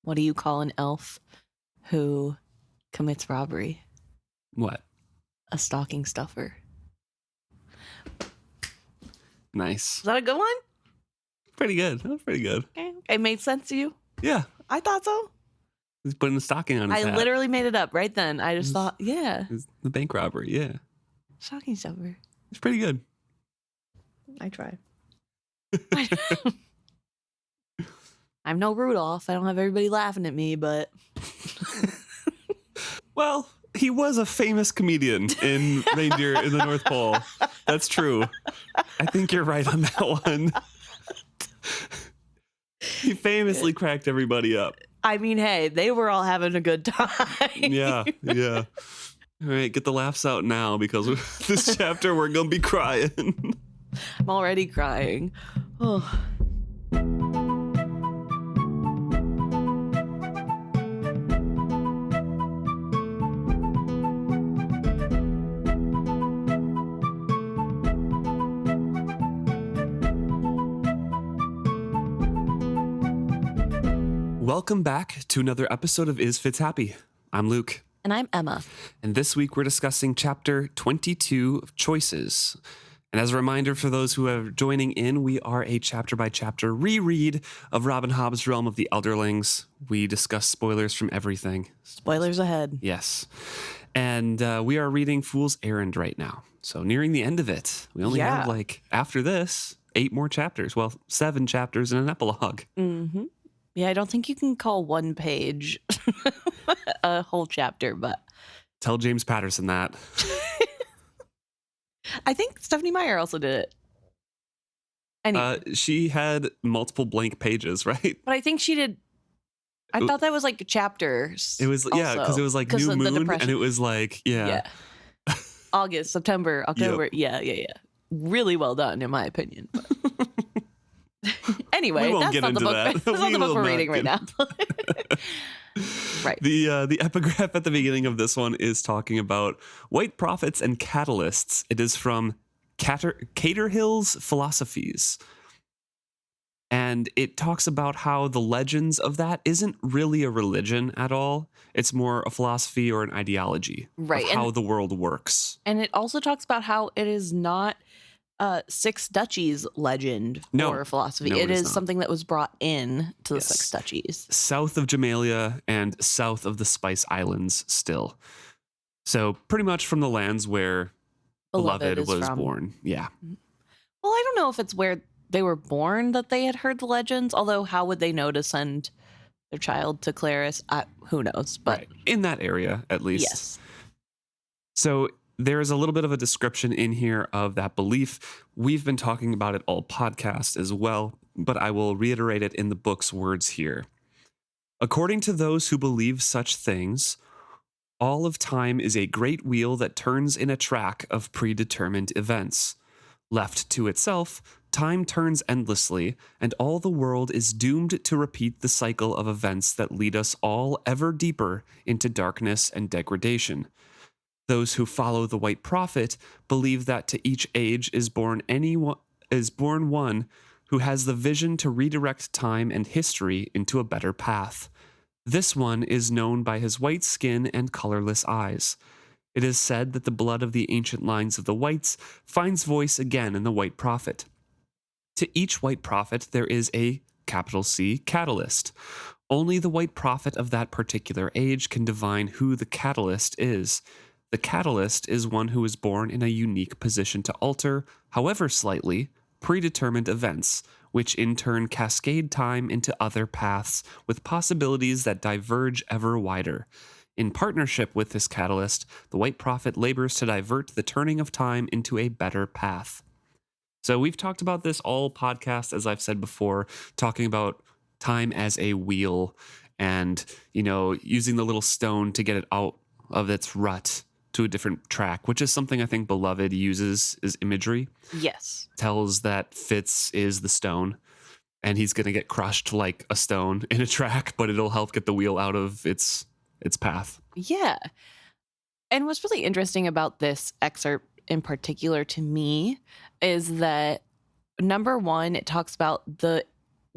What do you call an elf who commits robbery? What? A stocking stuffer. Nice. Is that a good one? Pretty good. That was pretty good. Okay. It made sense to you? Yeah. I thought so. He's putting a stocking on his hat. I literally made it up right then. I just thought, yeah. It's the bank robbery, yeah. Stocking stuffer. It's pretty good. I tried. I'm no Rudolph. I don't have everybody laughing at me, but... Well, he was a famous comedian in Reindeer in the North Pole. That's true. I think you're right on that one. He famously cracked everybody up. I mean, hey, they were all having a good time. Yeah. All right, get the laughs out now because this chapter we're going to be crying. I'm already crying. Oh. Welcome back to another episode of Is Fitz Happy? I'm Luke. And I'm Emma. And this week we're discussing chapter 22 of Choices. And as a reminder for those who are joining in, we are a chapter-by-chapter reread of Rob and Hobb's Realm of the Elderlings. We discuss spoilers from everything. Spoilers ahead. Yes. And we are reading Fool's Errand right now. So nearing the end of it. We only have, after this, 8 more chapters. Well, 7 chapters and an epilogue. Mm-hmm. Yeah, I don't think you can call one page a whole chapter, but... Tell James Patterson that. I think Stephanie Meyer also did it. Anyway. She had multiple blank pages, right? But I think she did... I thought that was like chapters. It was, yeah, because it was like New Moon, and it was like, yeah. August, September, October. Yep. Yeah. Really well done, in my opinion. But... Anyway, that's not the book. That's not the book we're reading right now. Right. The epigraph at the beginning of this one is talking about white prophets and catalysts. It is from Caterhill's Philosophies. And it talks about how the legends of that isn't really a religion at all. It's more a philosophy or an ideology of how the world works. And it also talks about how it is not Six Duchies legend or philosophy. No, it is something that was brought in to the Six Duchies. South of Jamalia and south of the Spice Islands still. So pretty much from the lands where Beloved was born. Yeah. Well, I don't know if it's where they were born that they had heard the legends, although how would they know to send their child to Claris? Who knows? But in that area, at least. Yes. So there is a little bit of a description in here of that belief. We've been talking about it all podcast as well, but I will reiterate it in the book's words here. According to those who believe such things, all of time is a great wheel that turns in a track of predetermined events. Left to itself, time turns endlessly, and all the world is doomed to repeat the cycle of events that lead us all ever deeper into darkness and degradation. Those who follow the white prophet believe that to each age is born one who has the vision to redirect time and history into a better path. This one is known by his white skin and colorless eyes. It is said that the blood of the ancient lines of the whites finds voice again in the white prophet. To each white prophet there is a capital C catalyst. Only the white prophet of that particular age can divine who the catalyst is. The catalyst is one who is born in a unique position to alter, however slightly, predetermined events, which in turn cascade time into other paths with possibilities that diverge ever wider. In partnership with this catalyst, the white prophet labors to divert the turning of time into a better path. So we've talked about this all podcast, as I've said before, talking about time as a wheel and, using the little stone to get it out of its rut to a different track, which is something I think Beloved uses as imagery. Yes. Tells that Fitz is the stone and he's going to get crushed like a stone in a track, but it'll help get the wheel out of its path. Yeah. And what's really interesting about this excerpt in particular to me is that, number one, it talks about the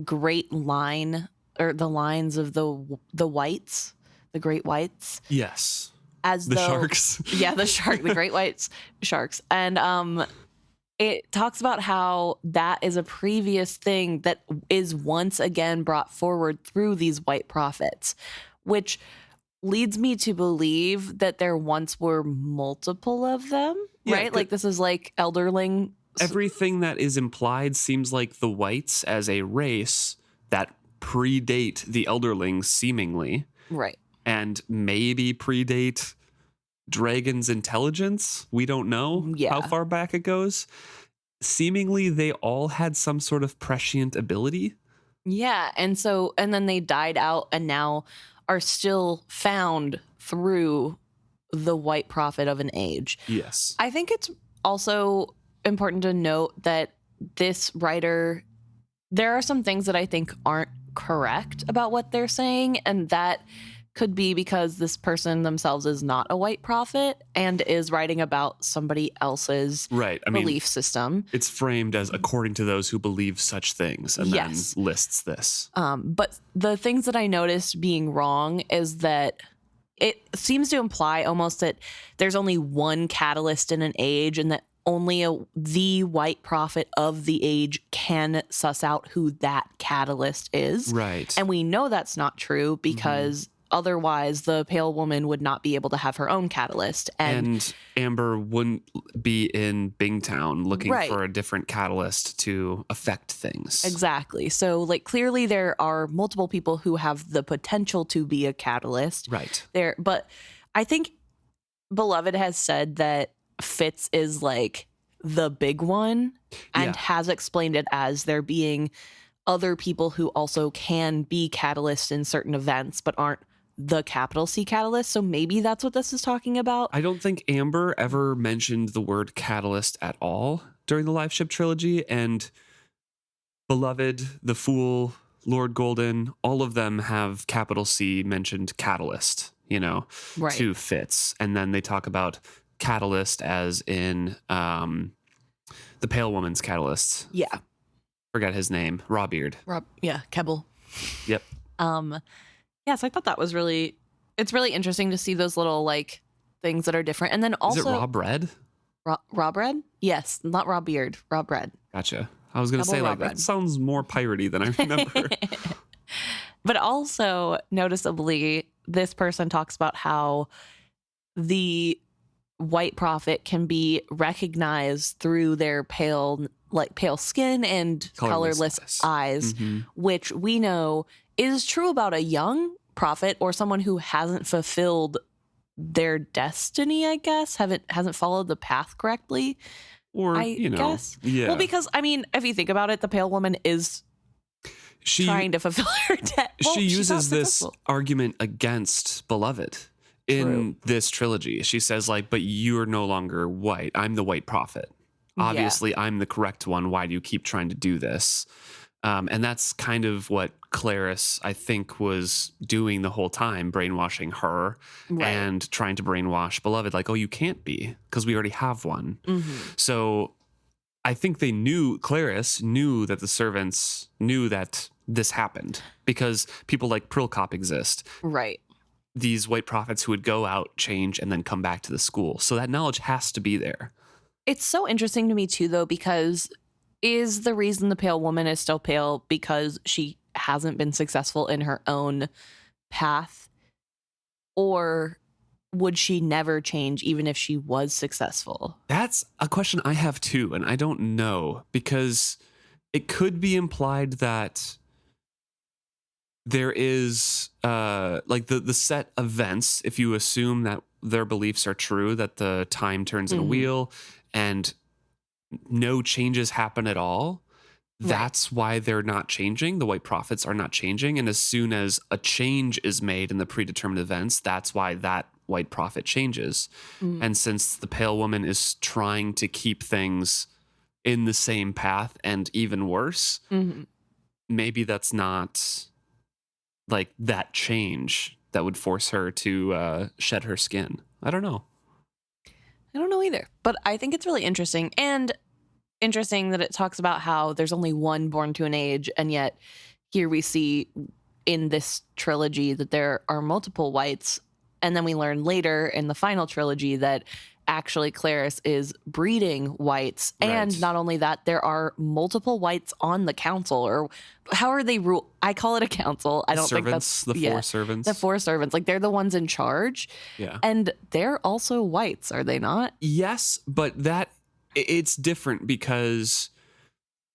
great line or the lines of the whites, the great whites, Yes. as The though sharks. yeah, the great whites sharks, and it talks about how that is a previous thing that is once again brought forward through these white prophets, which leads me to believe that there once were multiple of them, Yeah, right? Like this is like elderling. Everything that is implied seems like the whites as a race that predate the elderlings seemingly, Right. and maybe predate Dragon's intelligence. We don't know how Yeah. far back it goes. Seemingly, they all had some sort of prescient ability. Yeah. And then they died out and now are still found through the white prophet of an age. Yes. I think it's also important to note that this writer, there are some things that I think aren't correct about what they're saying, and that could be because this person themselves is not a white prophet and is writing about somebody else's Right. I mean, belief system. it's framed as according to those who believe such things, and Yes. then lists this. But the things that I noticed being wrong is that it seems to imply almost that there's only one catalyst in an age, and that only the white prophet of the age can suss out who that catalyst is. Right. And we know that's not true because otherwise the pale woman would not be able to have her own catalyst. And Amber wouldn't be in Bingtown looking Right. for a different catalyst to affect things. Exactly. So, like, clearly there are multiple people who have the potential to be a catalyst. Right. There, but I think Beloved has said that Fitz is like the big one and Yeah. has explained it as there being other people who also can be catalysts in certain events but aren't the capital C catalyst. So maybe that's what this is talking about. I don't think Amber ever mentioned the word catalyst at all during the Live Ship trilogy, and Beloved, The Fool, Lord Golden, all of them have capital C mentioned catalyst, Right. to Fitz. And then they talk about catalyst as in the Pale Woman's catalyst. Yeah. Forget his name. Rawbeard. Yeah. Kebble. Yep. Yeah, so I thought that was it's really interesting to see those little like things that are different. And then also Is it Raw Bread? raw bread? Yes, not raw beard, raw bread. Gotcha. I was going to Double say, raw like, bread. that sounds more piratey than I remember. But also noticeably, this person talks about how the white prophet can be recognized through their pale skin and colorless eyes, which we know is true about a young prophet or someone who hasn't fulfilled their destiny, I guess, hasn't followed the path correctly. Or, I guess. Yeah. Well, because, I mean, if you think about it, the pale woman is trying to fulfill her debt. Well, she she's not uses this successful. argument against Beloved in this trilogy. She says, like, but you're no longer white. I'm the white prophet. Obviously, I'm the correct one. Why do you keep trying to do this? And that's kind of what Clarice, I think, was doing the whole time, brainwashing her and trying to brainwash Beloved. Like, oh, you can't be because we already have one. So I think Clarice knew that the servants knew that this happened because people like Prilkop exist. Right. These white prophets who would go out, change, and then come back to the school. So that knowledge has to be there. It's so interesting to me, too, though, because is the reason the pale woman is still pale because she hasn't been successful in her own path? Or would she never change even if she was successful? That's a question I have too, and I don't know, because it could be implied that there is like the set events, if you assume that their beliefs are true, that the time turns in a wheel and no changes happen at all. That's why they're not changing. The white prophets are not changing. And as soon as a change is made in the predetermined events, that's why that white prophet changes. And since the pale woman is trying to keep things in the same path and even worse, maybe that's not like that change that would force her to shed her skin. I don't know. I don't know either, but I think it's really interesting. And interesting that it talks about how there's only one born to an age, and yet here we see in this trilogy that there are multiple whites. And then we learn later in the final trilogy that actually Clarice is breeding whites. And Right. not only that, there are multiple whites on the council, or how are they rule? I call it a council. I don't think that's the four servants. The four servants. Like, they're the ones in charge. Yeah. And they're also whites, are they not? Yes, but it's different because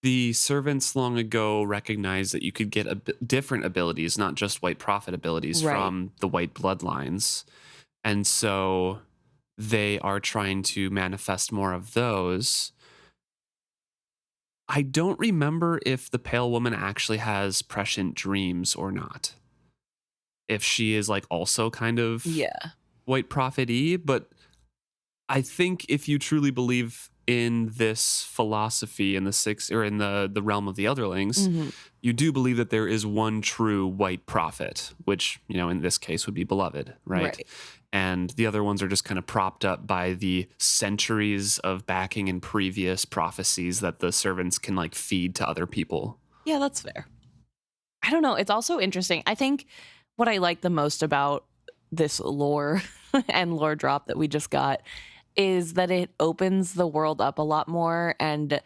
the servants long ago recognized that you could get different abilities, not just white prophet abilities, Right. from the white bloodlines. And so they are trying to manifest more of those. I don't remember if the Pale Woman actually has prescient dreams or not. If she is like also kind of white prophet-y, but I think if you truly believe in this philosophy in the realm of the Elderlings, you do believe that there is one true white prophet, which, in this case would be Beloved, right? And the other ones are just kind of propped up by the centuries of backing in previous prophecies that the servants can like feed to other people. Yeah, that's fair. I don't know. It's also interesting. I think what I like the most about this lore and lore drop that we just got is that it opens the world up a lot more and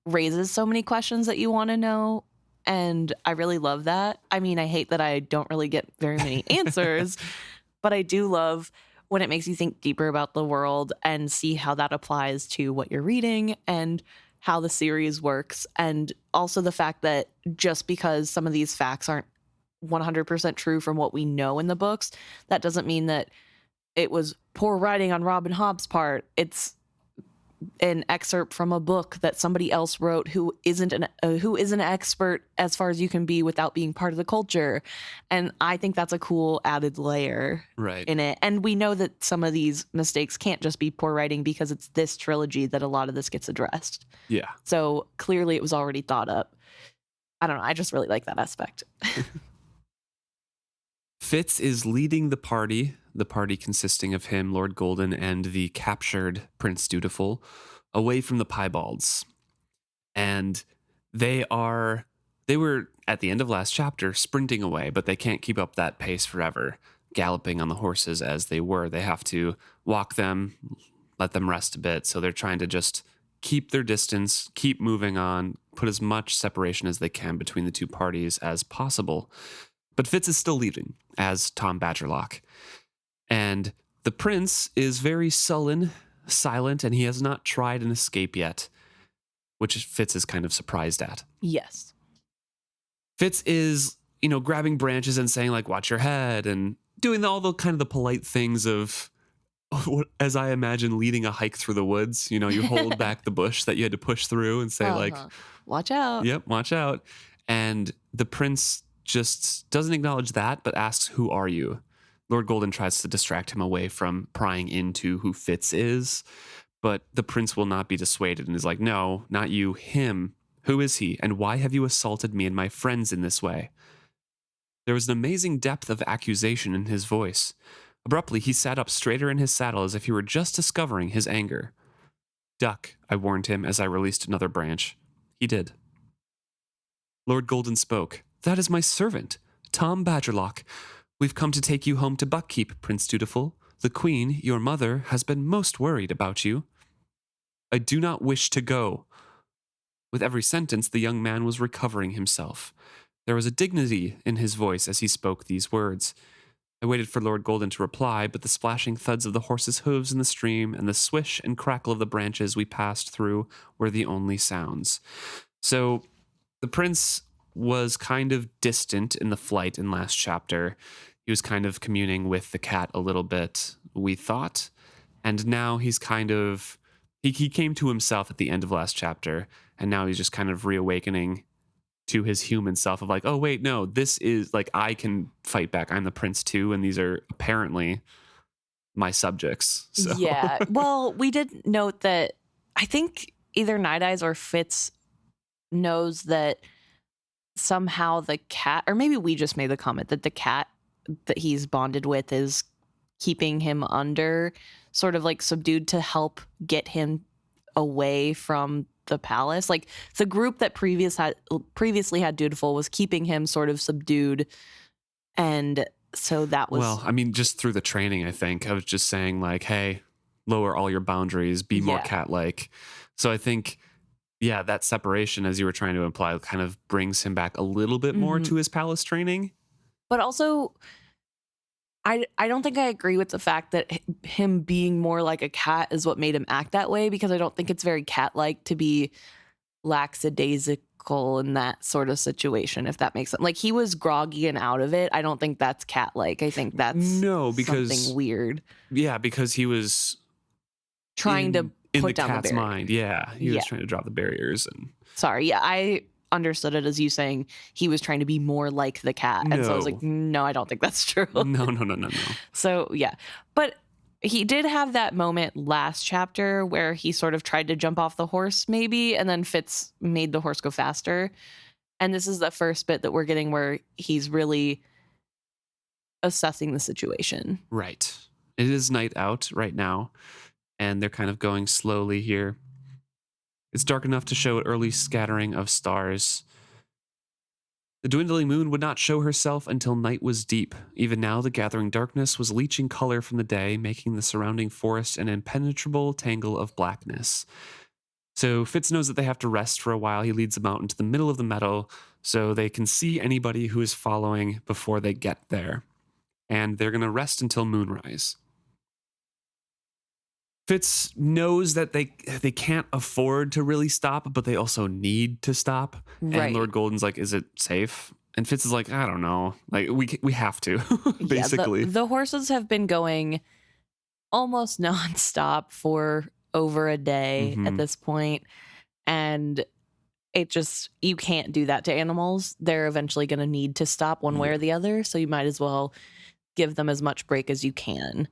raises so many questions that you want to know. And I really love that. I mean, I hate that I don't really get very many answers, but I do love when it makes you think deeper about the world and see how that applies to what you're reading and how the series works. And also the fact that just because some of these facts aren't 100% true from what we know in the books, that doesn't mean that it was poor writing on Rob and Hobb's part. It's an excerpt from a book that somebody else wrote who isn't an expert as far as you can be without being part of the culture. And I think that's a cool added layer in it. And we know that some of these mistakes can't just be poor writing because it's this trilogy that a lot of this gets addressed. Yeah. So clearly it was already thought up. I don't know. I just really like that aspect. Fitz is leading the party consisting of him, Lord Golden, and the captured Prince Dutiful, away from the Piebalds. And they were, at the end of last chapter, sprinting away, but they can't keep up that pace forever, galloping on the horses as they were. They have to walk them, let them rest a bit. So they're trying to just keep their distance, keep moving on, put as much separation as they can between the two parties as possible. But Fitz is still leading as Tom Badgerlock. And the prince is very sullen, silent, and he has not tried an escape yet, which Fitz is kind of surprised at. Yes. Fitz is, grabbing branches and saying, like, watch your head, and doing all the kind of the polite things of, as I imagine, leading a hike through the woods. You hold back the bush that you had to push through and say, like, watch out. Yep, watch out. And the prince just doesn't acknowledge that, but asks, who are you? Lord Golden tries to distract him away from prying into who Fitz is, but the prince will not be dissuaded and is like, no, not you, him. Who is he, and why have you assaulted me and my friends in this way? There was an amazing depth of accusation in his voice. Abruptly, he sat up straighter in his saddle as if he were just discovering his anger. Duck, I warned him as I released another branch. He did. Lord Golden spoke. That is my servant, Tom Badgerlock. We've come to take you home to Buckkeep, Prince Dutiful. The Queen, your mother, has been most worried about you. I do not wish to go. With every sentence, the young man was recovering himself. There was a dignity in his voice as he spoke these words. I waited for Lord Golden to reply, but the splashing thuds of the horses' hooves in the stream and the swish and crackle of the branches we passed through were the only sounds. So the prince was kind of distant in the flight in last chapter. He was kind of communing with the cat a little bit, we thought. And now he's kind of... He came to himself at the end of last chapter, and now he's just kind of reawakening to his human self of like, oh, wait, no, this is like, I can fight back. I'm the prince too, and these are apparently my subjects. So. Yeah. Well, we did note that I think either Night Eyes or Fitz knows that somehow the cat, or maybe we just made the comment that the cat that he's bonded with is keeping him under, sort of like subdued to help get him away from the palace. Like the group that previously had Dutiful was keeping him sort of subdued And so that was... Well, I mean, just through the training, I think. I was just saying, like, hey, lower all your boundaries, be more cat-like. So I think, yeah, that separation, as you were trying to imply, kind of brings him back a little bit more to his palace training. But also, I don't think I agree with the fact that him being more like a cat is what made him act that way, because I don't think it's very cat-like to be lackadaisical in that sort of situation, if that makes sense. Like, he was groggy and out of it. I don't think that's cat-like. I think that's something weird. Yeah, because he was trying to in put the down cat's the barrier. mind. Yeah, he was trying to drop the barriers. And sorry, yeah, I understood it as you saying he was trying to be more like the cat. And so I was like, no, I don't think that's true. No. So, yeah. But he did have that moment last chapter where he sort of tried to jump off the horse, maybe, and then Fitz made the horse go faster. And this is the first bit that we're getting where he's really assessing the situation. Right. It is night out right now, and they're kind of going slowly here. It's dark enough to show an early scattering of stars. The dwindling moon would not show herself until night was deep. Even now, the gathering darkness was leaching color from the day, making the surrounding forest an impenetrable tangle of blackness. So Fitz knows that they have to rest for a while. He leads them out into the middle of the meadow so they can see anybody who is following before they get there. And they're going to rest until moonrise. Fitz knows that they can't afford to really stop, but they also need to stop. Right. And Lord Golden's like, is it safe? And Fitz is like, I don't know. Like, we have to, basically. The horses have been going almost nonstop for over a day at this point. And it just, you can't do that to animals. They're eventually going to need to stop one way or the other. So you might as well give them as much break as you can.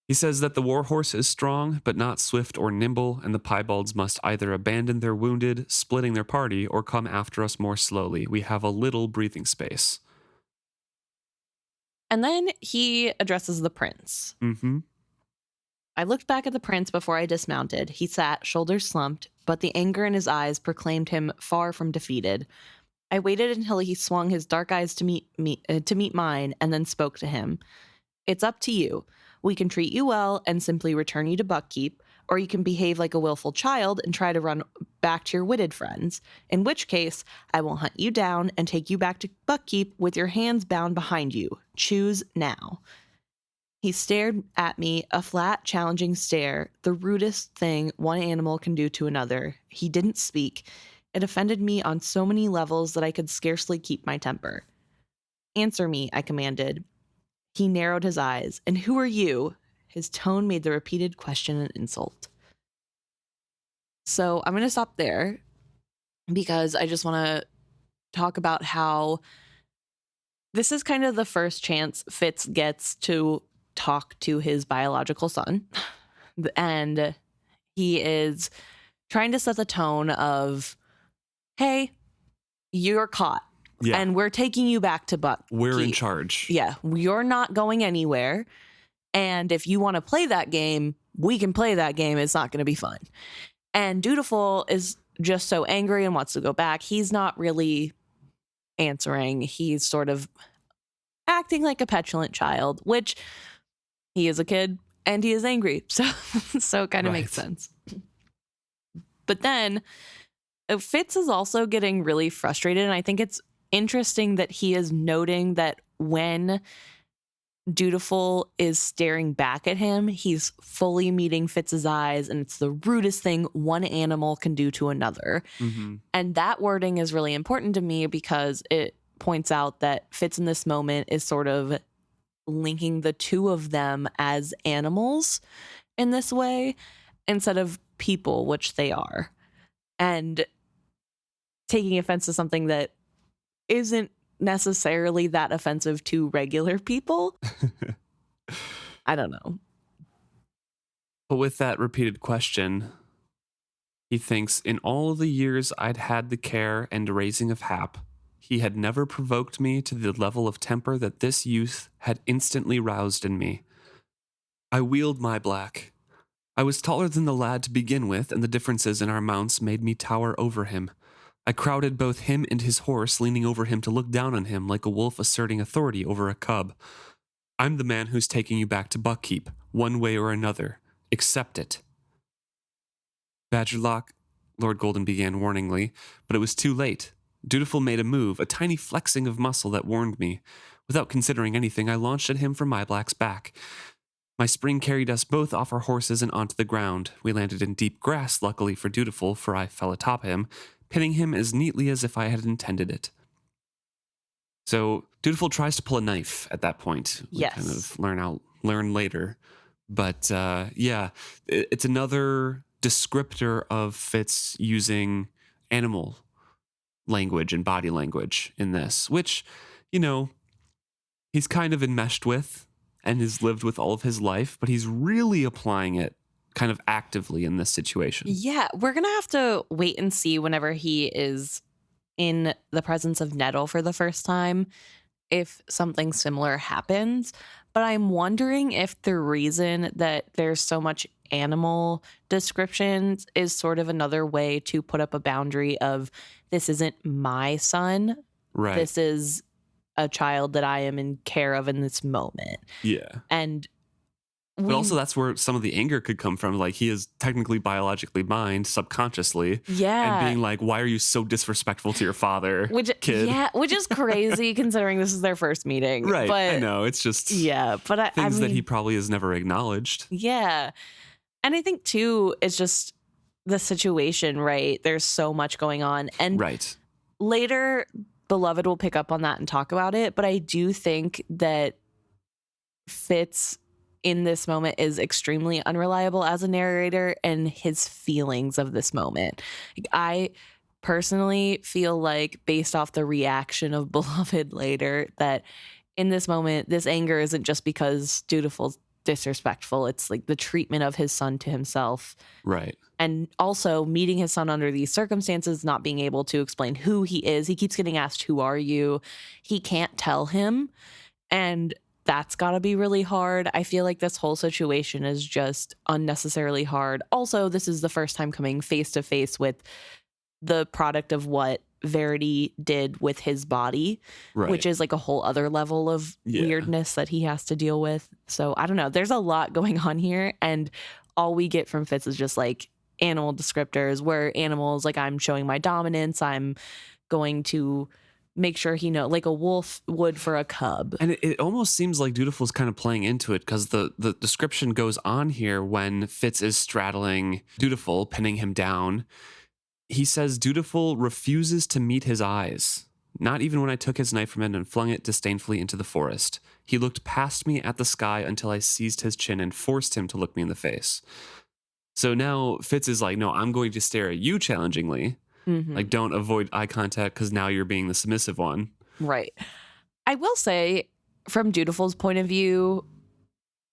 He says that the warhorse is strong, but not swift or nimble, and the Piebalds must either abandon their wounded, splitting their party, or come after us more slowly. We have a little breathing space. And then he addresses the prince. I looked back at the prince before I dismounted. He sat, shoulders slumped, but the anger in his eyes proclaimed him far from defeated. I waited until he swung his dark eyes to meet mine, and then spoke to him. It's up to you. We can treat you well and simply return you to Buckkeep, or you can behave like a willful child and try to run back to your witted friends, in which case I will hunt you down and take you back to Buckkeep with your hands bound behind you. Choose now. He stared at me, a flat, challenging stare, the rudest thing one animal can do to another. He didn't speak. It offended me on so many levels that I could scarcely keep my temper. Answer me, I commanded. He narrowed his eyes. And who are you? His tone made the repeated question an insult. So I'm going to stop there because I just want to talk about how this is kind of the first chance Fitz gets to talk to his biological son. And he is trying to set the tone of, hey, you're caught. Yeah. And we're taking you back to Buck. We're in charge. Yeah. You're not going anywhere. And if you want to play that game, we can play that game. It's not going to be fun. And Dutiful is just so angry and wants to go back. He's not really answering. He's sort of acting like a petulant child, which he is a kid and he is angry. So it kind of makes sense. But then Fitz is also getting really frustrated. And I think it's interesting that he is noting that when Dutiful is staring back at him, he's fully meeting Fitz's eyes, and it's the rudest thing one animal can do to another. And that wording is really important to me because it points out that Fitz in this moment is sort of linking the two of them as animals in this way instead of people, which they are, and taking offense to something that isn't necessarily that offensive to regular people. I don't know. But with that repeated question, he thinks, in all the years I'd had the care and raising of Hap, he had never provoked me to the level of temper that this youth had instantly roused in me. I wheeled my black. I was taller than the lad to begin with, and the differences in our mounts made me tower over him. I crowded both him and his horse, leaning over him to look down on him like a wolf asserting authority over a cub. I'm the man who's taking you back to Buckkeep, one way or another. Accept it. Badgerlock, Lord Golden began warningly, but it was too late. Dutiful made a move, a tiny flexing of muscle that warned me. Without considering anything, I launched at him from my black's back. My spring carried us both off our horses and onto the ground. We landed in deep grass, luckily for Dutiful, for I fell atop him, pinning him as neatly as if I had intended it. So Dutiful tries to pull a knife at that point. We Yes. kind of learn later. But it's another descriptor of Fitz using animal language and body language in this, which, he's kind of enmeshed with and has lived with all of his life, but he's really applying it kind of actively in this situation. Yeah, we're going to have to wait and see whenever he is in the presence of Nettle for the first time if something similar happens. But I'm wondering if the reason that there's so much animal descriptions is sort of another way to put up a boundary of, this isn't my son. Right. This is a child that I am in care of in this moment. Yeah. And but also that's where some of the anger could come from. Like, he is technically biologically mine subconsciously. Yeah. And being like, why are you so disrespectful to your father, kid? Yeah, which is crazy considering this is their first meeting. Right. But I know. It's just but things that he probably has never acknowledged. Yeah. And I think, too, it's just the situation, right? There's so much going on. And right. Later, Beloved will pick up on that and talk about it. But I do think that Fitz in this moment is extremely unreliable as a narrator and his feelings of this moment. I personally feel like, based off the reaction of Beloved later, that in this moment, this anger isn't just because Dutiful's disrespectful. It's like the treatment of his son to himself. Right. And also meeting his son under these circumstances, not being able to explain who he is. He keeps getting asked, who are you? He can't tell him. And that's got to be really hard. I feel like this whole situation is just unnecessarily hard. Also, this is the first time coming face to face with the product of what Verity did with his body, right. which is like a whole other level of weirdness that he has to deal with. So I don't know. There's a lot going on here. And all we get from Fitz is just like animal descriptors where animals, like, I'm showing my dominance. I'm going to make sure he knows, like a wolf would for a cub. And it almost seems like Dutiful's kind of playing into it, because the description goes on here when Fitz is straddling Dutiful, pinning him down. He says Dutiful refuses to meet his eyes, not even when I took his knife from him and flung it disdainfully into the forest. He looked past me at the sky until I seized his chin and forced him to look me in the face. So now Fitz is like, no, I'm going to stare at you challengingly. Mm-hmm. Like, don't avoid eye contact because now you're being the submissive one. Right. I will say, from Dutiful's point of view,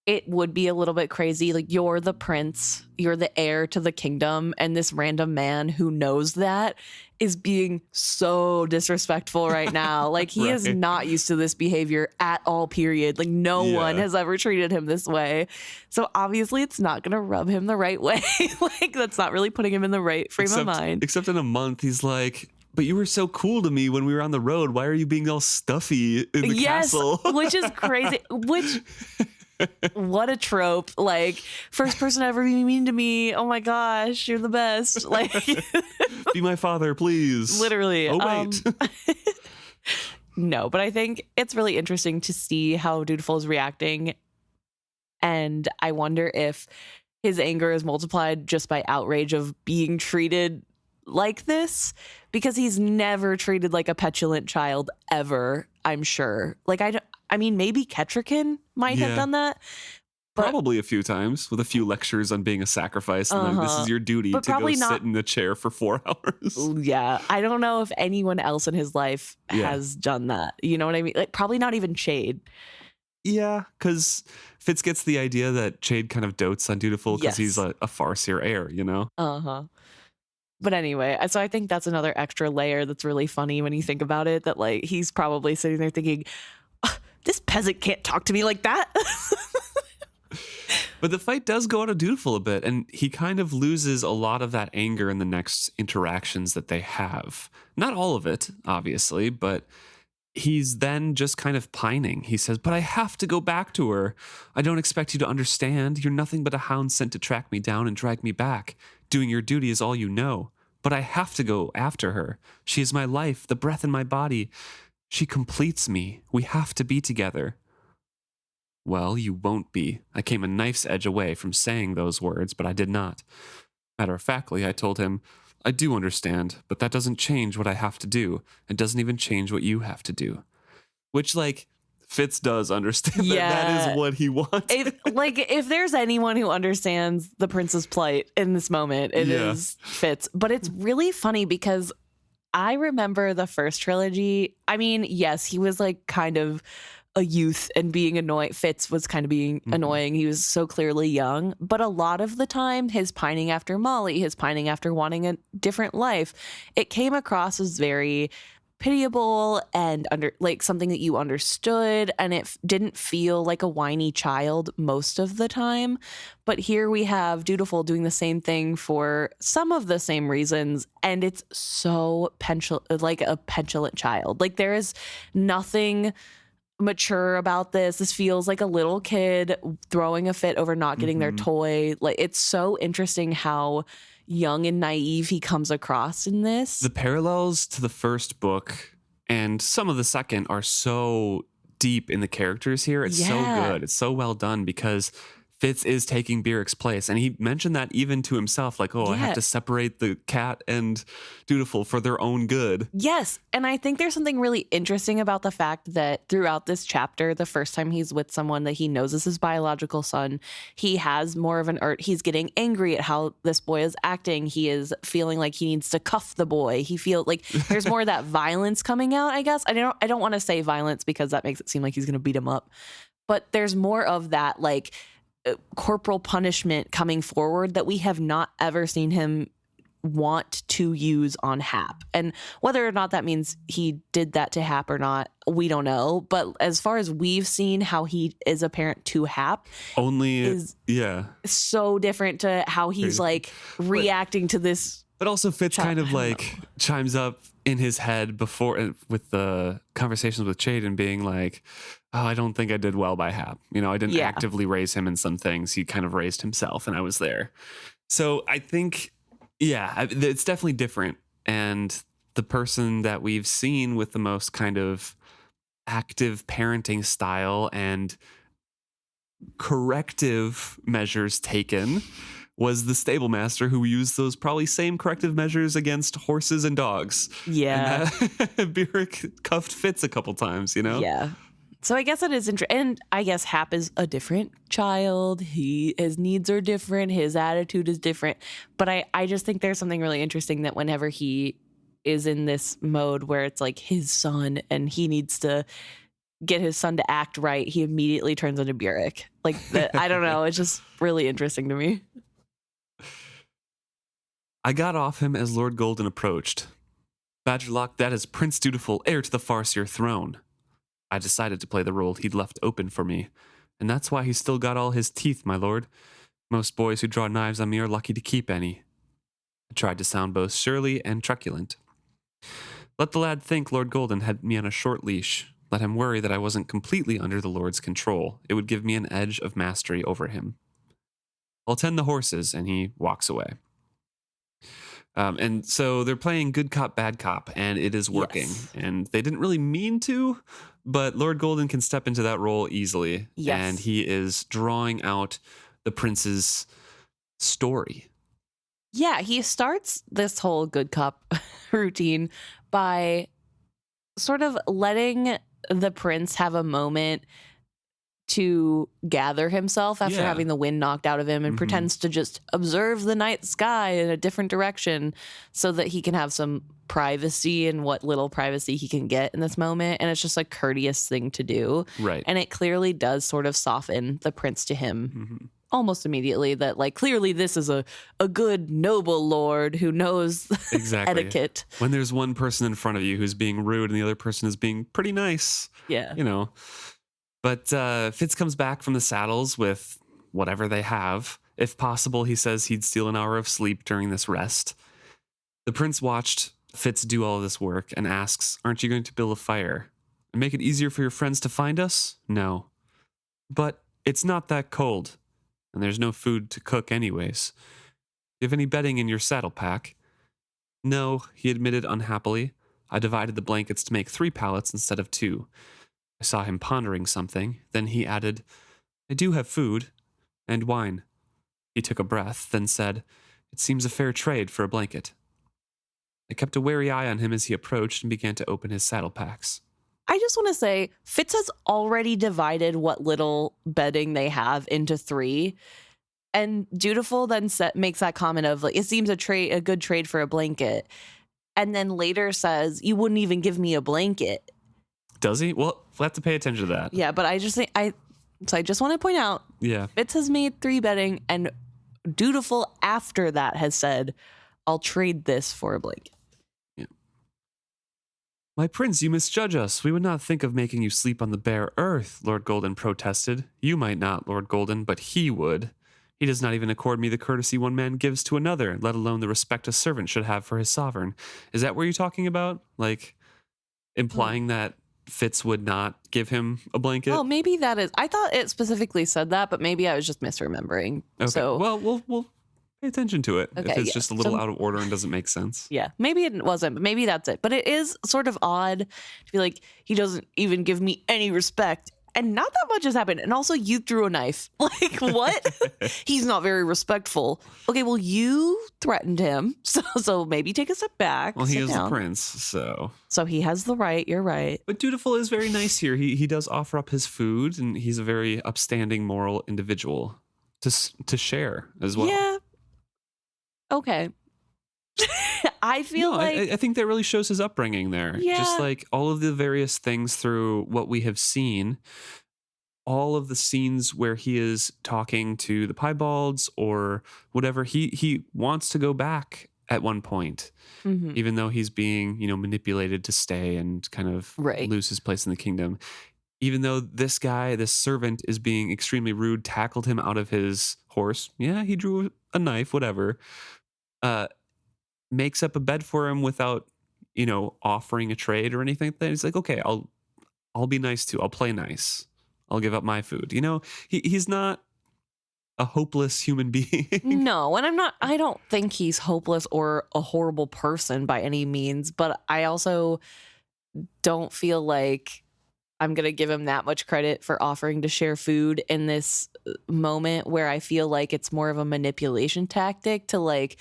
it would be a little bit crazy. Like, you're the prince, you're the heir to the kingdom, and this random man who knows that is being so disrespectful right now. Like, he is not used to this behavior at all, period. Like, no one has ever treated him this way. So obviously it's not going to rub him the right way. Like, that's not really putting him in the right frame of mind. Except in a month, he's like, but you were so cool to me when we were on the road. Why are you being all stuffy in the castle? Which is crazy. What a trope. Like, first person to ever be mean to me. Oh my gosh, you're the best. Like, be my father, please. Literally. Oh, wait. No, but I think it's really interesting to see how Dutiful is reacting. And I wonder if his anger is multiplied just by outrage of being treated like this, because he's never treated like a petulant child ever, I'm sure. Like, I mean, maybe Ketrican might have done that. Probably a few times with a few lectures on being a sacrifice. And like, this is your duty to go sit in the chair for 4 hours. Yeah. I don't know if anyone else in his life has done that. You know what I mean? Like, probably not even Chade. Yeah, because Fitz gets the idea that Chade kind of dotes on Dutiful because he's a Farseer heir, you know? Uh-huh. But anyway, so I think that's another extra layer that's really funny when you think about it, that like he's probably sitting there thinking, this peasant can't talk to me like that. But the fight does go out of Dutiful a bit, and he kind of loses a lot of that anger in the next interactions that they have. Not all of it, obviously, but he's then just kind of pining. He says, but I have to go back to her. I don't expect you to understand. You're nothing but a hound sent to track me down and drag me back. Doing your duty is all you know. But I have to go after her. She is my life, the breath in my body. She completes me. We have to be together. Well, you won't be. I came a knife's edge away from saying those words, but I did not. Matter of factly, I told him, I do understand, but that doesn't change what I have to do. It doesn't even change what you have to do. Which, like, Fitz does understand that is what he wants. If there's anyone who understands the prince's plight in this moment, it is Fitz. But it's really funny because I remember the first trilogy. I mean, yes, he was like kind of a youth and being annoying. Fitz was kind of being annoying. He was so clearly young. But a lot of the time, his pining after Molly, his pining after wanting a different life, it came across as very pitiable and something that you understood, and it didn't feel like a whiny child most of the time. But here we have Dutiful doing the same thing for some of the same reasons, and it's so like a petulant child. Like, there is nothing mature about this. This feels like a little kid throwing a fit over not getting their toy. Like, it's so interesting how young and naive he comes across in this. The parallels to the first book and some of the second are so deep in the characters here. It's so good. It's so well done because Fitz is taking Byrric's place. And he mentioned that even to himself, like, I have to separate the cat and Dutiful for their own good. Yes. And I think there's something really interesting about the fact that throughout this chapter, the first time he's with someone that he knows is his biological son, he has more of he's getting angry at how this boy is acting. He is feeling like he needs to cuff the boy. He feels like there's more of that violence coming out, I guess. I don't want to say violence because that makes it seem like he's going to beat him up. But there's more of that, like, corporal punishment coming forward that we have not ever seen him want to use on Hap. And whether or not that means he did that to Hap or not, we don't know. But as far as we've seen how he is a parent to Hap, is so different to how he's like reacting to this. But also Fitz kind of like chimes up in his head before with the conversations with Chaden being like, oh, I don't think I did well by Hap. You know, I didn't actively raise him in some things. He kind of raised himself and I was there. So I think, it's definitely different. And the person that we've seen with the most kind of active parenting style and corrective measures taken was the stable master who used those probably same corrective measures against horses and dogs. Yeah. And Byrric cuffed Fitz a couple times, you know? Yeah. So I guess it is interesting. And I guess Hap is a different child. His needs are different. His attitude is different. But I just think there's something really interesting that whenever he is in this mode where it's like his son and he needs to get his son to act right, he immediately turns into Byrric. Like, I don't know. It's just really interesting to me. I got off him as Lord Golden approached. Badgerlock, that is Prince Dutiful, heir to the Farseer throne. I decided to play the role he'd left open for me, and that's why he's still got all his teeth, my lord. Most boys who draw knives on me are lucky to keep any. I tried to sound both surly and truculent. Let the lad think Lord Golden had me on a short leash. Let him worry that I wasn't completely under the Lord's control. It would give me an edge of mastery over him. I'll tend the horses, and he walks away. And so they're playing good cop, bad cop, and it is working. Yes. And they didn't really mean to, but Lord Golden can step into that role easily. Yes. And he is drawing out the prince's story. Yeah, he starts this whole good cop routine by sort of letting the prince have a moment to gather himself after having the wind knocked out of him and pretends to just observe the night sky in a different direction so that he can have some privacy and what little privacy he can get in this moment. And it's just a courteous thing to do. Right. And it clearly does sort of soften the prince to him almost immediately that, like, clearly this is a good, noble lord who knows etiquette. When there's one person in front of you who's being rude and the other person is being pretty nice. Yeah. You know. But Fitz comes back from the saddles with whatever they have. If possible, he says he'd steal an hour of sleep during this rest. The prince watched Fitz do all of this work and asks, "Aren't you going to build a fire and make it easier for your friends to find us?" "No. But it's not that cold, and there's no food to cook anyways. Do you have any bedding in your saddle pack?" "No," he admitted unhappily. "I divided the blankets to make 3 pallets instead of 2. I saw him pondering something. Then he added, "I do have food and wine." He took a breath, then said, "It seems a fair trade for a blanket." I kept a wary eye on him as he approached and began to open his saddle packs. I just want to say, Fitz has already divided what little bedding they have into 3. And Dutiful then makes that comment of, like, it seems a good trade for a blanket. And then later says, "You wouldn't even give me a blanket." Does he? Well, we'll have to pay attention to that. Yeah, but I just want to point out, Yeah. Fitz has made 3 bedding, and Dutiful after that has said, "I'll trade this for a blanket." "My prince, you misjudge us. We would not think of making you sleep on the bare earth," Lord Golden protested. "You might not, Lord Golden, but he would. He does not even accord me the courtesy one man gives to another, let alone the respect a servant should have for his sovereign." Is that what you're talking about? Like, implying that Fitz would not give him a blanket? Oh, maybe that is. I thought it specifically said that, but maybe I was just misremembering. Okay. So, well, we'll pay attention to it Okay, if it's yeah. just a little out of order and doesn't make sense. yeah, maybe it wasn't, but maybe that's it. But it is sort of odd to be like, he doesn't even give me any respect. And not that much has happened. And also, you threw a knife. Like, what? He's not very respectful. Okay, well, you threatened him. So maybe take a step back. Well, he sit is down. the prince, so. So he has the right. You're right. But Dutiful is very nice here. He does offer up his food, and he's a very upstanding, moral individual to share as well. Yeah. Okay. I feel like I think that really shows his upbringing there. Yeah. Just like all of the various things through what we have seen, all of the scenes where he is talking to the Piebalds or whatever, he wants to go back at one point, Mhm. even though he's being, manipulated to stay and kind of Right. lose his place in the kingdom. Even though this guy, this servant, is being extremely rude, tackled him out of his horse. Yeah, he drew a knife, whatever. Makes up a bed for him without, offering a trade or anything. Then he's like, okay, I'll be nice too. I'll play nice. I'll give up my food. He's not a hopeless human being. No, and I don't think he's hopeless or a horrible person by any means, but I also don't feel like I'm going to give him that much credit for offering to share food in this moment where I feel like it's more of a manipulation tactic to like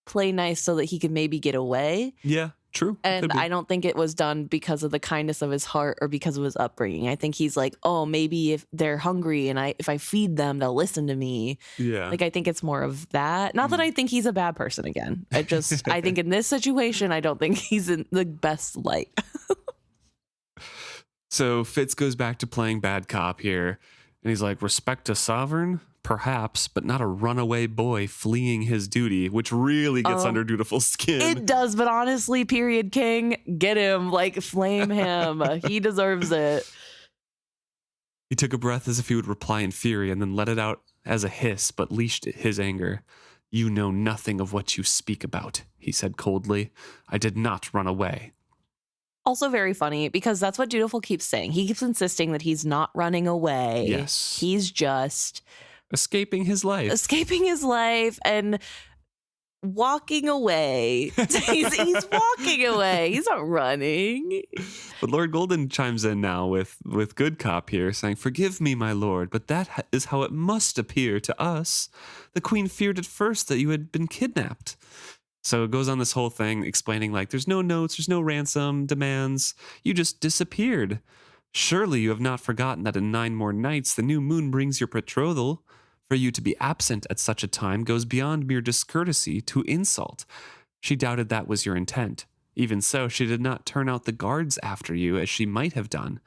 play nice so that he could maybe get away. Yeah, true. And I don't think it was done because of the kindness of his heart or because of his upbringing. I think he's like, oh, maybe if they're hungry and if I feed them, they'll listen to me. Yeah. Like, I think it's more of that. Not that I think he's a bad person again. I think in this situation, I don't think he's in the best light. So Fitz goes back to playing bad cop here. And he's like, respect a sovereign? Perhaps, but not a runaway boy fleeing his duty, which really gets under Dutiful's skin. It does, but honestly, period king, get him, like flame him. He deserves it. He took a breath as if he would reply in fury and then let it out as a hiss, but leashed his anger. "You know nothing of what you speak about," he said coldly. "I did not run away." Also very funny because that's what Dutiful keeps saying. He keeps insisting that he's not running away. Yes. He's just escaping his life and walking away. he's walking away. He's not running. But Lord Golden chimes in now with good cop here, saying, "Forgive me, my lord, but that is how it must appear to us. The queen feared at first that you had been kidnapped." So it goes on this whole thing explaining like there's no notes, there's no ransom demands. You just disappeared. Surely you have not forgotten that in 9 more nights the new moon brings your betrothal. For you to be absent at such a time goes beyond mere discourtesy to insult. She doubted that was your intent. Even so, she did not turn out the guards after you as she might have done.